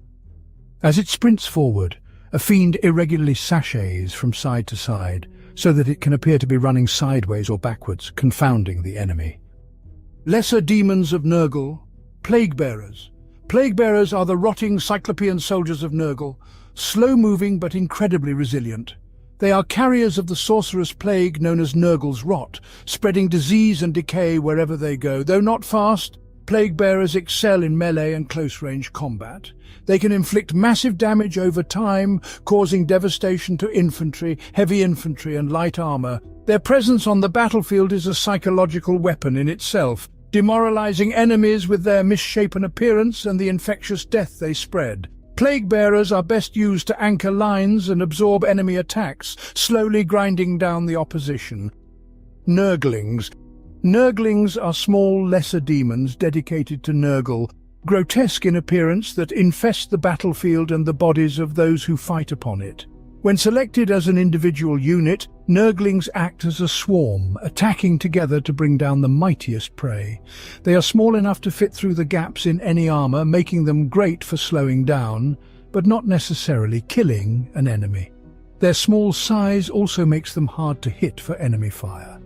As it sprints forward, a fiend irregularly sashays from side to side, so that it can appear to be running sideways or backwards, confounding the enemy. Lesser demons of Nurgle. Plague-bearers. Plague-bearers are the rotting Cyclopean soldiers of Nurgle, slow-moving but incredibly resilient. They are carriers of the sorcerous plague known as Nurgle's Rot, spreading disease and decay wherever they go. Though not fast, plague-bearers excel in melee and close-range combat. They can inflict massive damage over time, causing devastation to infantry, heavy infantry and light armor. Their presence on the battlefield is a psychological weapon in itself, demoralizing enemies with their misshapen appearance and the infectious death they spread. Plague-bearers are best used to anchor lines and absorb enemy attacks, slowly grinding down the opposition. Nurglings. Nurglings are small, lesser demons dedicated to Nurgle, grotesque in appearance that infest the battlefield and the bodies of those who fight upon it. When selected as an individual unit, Nurglings act as a swarm, attacking together to bring down the mightiest prey. They are small enough to fit through the gaps in any armor, making them great for slowing down, but not necessarily killing an enemy. Their small size also makes them hard to hit for enemy fire.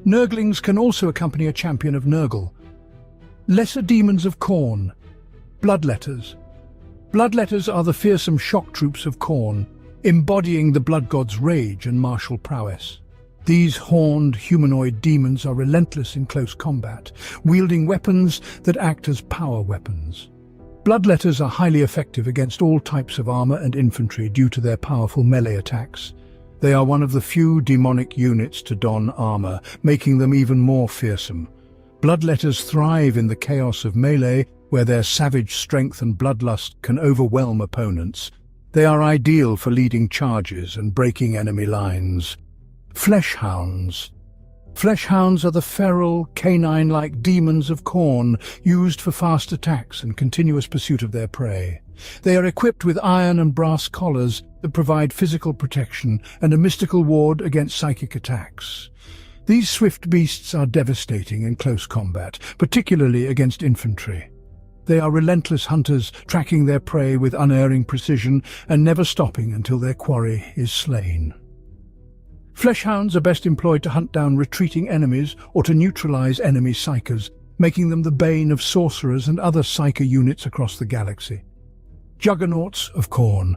Nurglings can also accompany a champion of Nurgle. Lesser demons of Khorne. Bloodletters. Bloodletters are the fearsome shock troops of Khorne, embodying the blood god's rage and martial prowess. These horned humanoid demons are relentless in close combat, wielding weapons that act as power weapons. Bloodletters are highly effective against all types of armor and infantry due to their powerful melee attacks. They are one of the few demonic units to don armor, making them even more fearsome. Bloodletters thrive in the chaos of melee, where their savage strength and bloodlust can overwhelm opponents. They are ideal for leading charges and breaking enemy lines. Fleshhounds. Fleshhounds are the feral, canine-like demons of Khorne, used for fast attacks and continuous pursuit of their prey. They are equipped with iron and brass collars that provide physical protection and a mystical ward against psychic attacks. These swift beasts are devastating in close combat, particularly against infantry. They are relentless hunters, tracking their prey with unerring precision and never stopping until their quarry is slain. Fleshhounds are best employed to hunt down retreating enemies or to neutralize enemy psychers, making them the bane of sorcerers and other psyker units across the galaxy. Juggernauts of Khorne.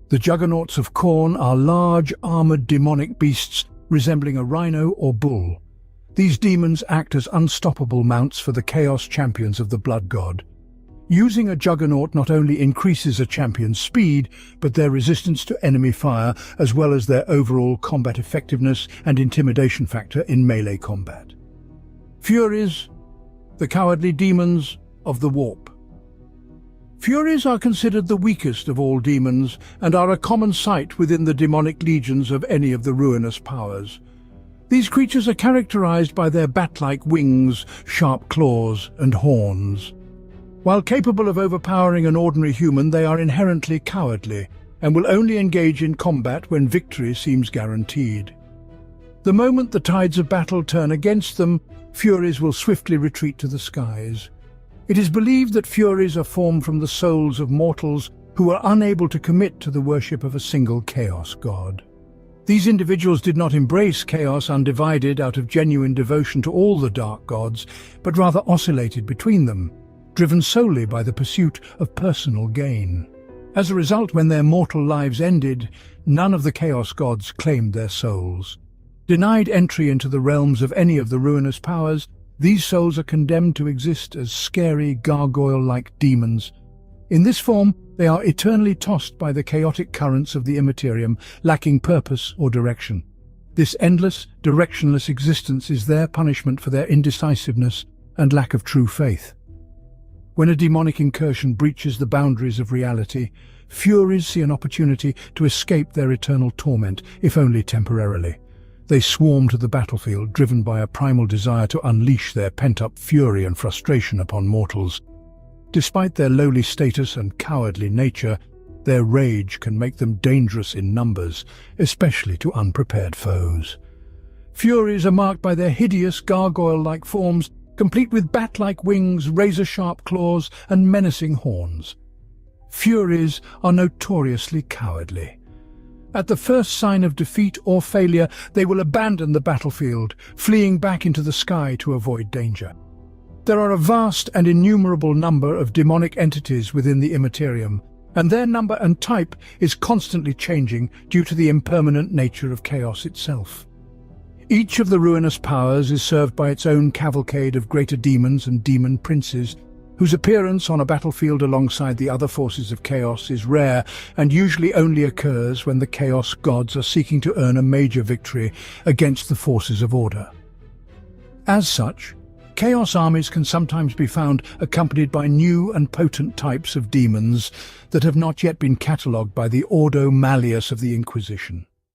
The Juggernauts of Khorne are large, armored demonic beasts resembling a rhino or bull. These demons act as unstoppable mounts for the Chaos champions of the Blood God. Using a Juggernaut not only increases a champion's speed, but their resistance to enemy fire, as well as their overall combat effectiveness and intimidation factor in melee combat. Furies, the cowardly demons of the Warp. Furies are considered the weakest of all demons and are a common sight within the demonic legions of any of the ruinous powers. These creatures are characterized by their bat-like wings, sharp claws, and horns. While capable of overpowering an ordinary human, they are inherently cowardly and will only engage in combat when victory seems guaranteed. The moment the tides of battle turn against them, Furies will swiftly retreat to the skies. It is believed that Furies are formed from the souls of mortals who are unable to commit to the worship of a single chaos god. These individuals did not embrace chaos undivided out of genuine devotion to all the dark gods, but rather oscillated between them, driven solely by the pursuit of personal gain. As a result, when their mortal lives ended, none of the chaos gods claimed their souls. Denied entry into the realms of any of the ruinous powers, these souls are condemned to exist as scary, gargoyle-like demons. In this form, they are eternally tossed by the chaotic currents of the immaterium, lacking purpose or direction. This endless, directionless existence is their punishment for their indecisiveness and lack of true faith. When a demonic incursion breaches the boundaries of reality, Furies see an opportunity to escape their eternal torment, if only temporarily. They swarm to the battlefield, driven by a primal desire to unleash their pent-up fury and frustration upon mortals. Despite their lowly status and cowardly nature, their rage can make them dangerous in numbers, especially to unprepared foes. Furies are marked by their hideous, gargoyle-like forms, complete with bat-like wings, razor-sharp claws, and menacing horns. Furies are notoriously cowardly. At the first sign of defeat or failure, they will abandon the battlefield, fleeing back into the sky to avoid danger. There are a vast and innumerable number of demonic entities within the Immaterium, and their number and type is constantly changing due to the impermanent nature of chaos itself. Each of the ruinous powers is served by its own cavalcade of greater demons and demon princes, whose appearance on a battlefield alongside the other forces of chaos is rare and usually only occurs when the chaos gods are seeking to earn a major victory against the forces of order. As such, chaos armies can sometimes be found accompanied by new and potent types of demons that have not yet been catalogued by the Ordo Malleus of the Inquisition.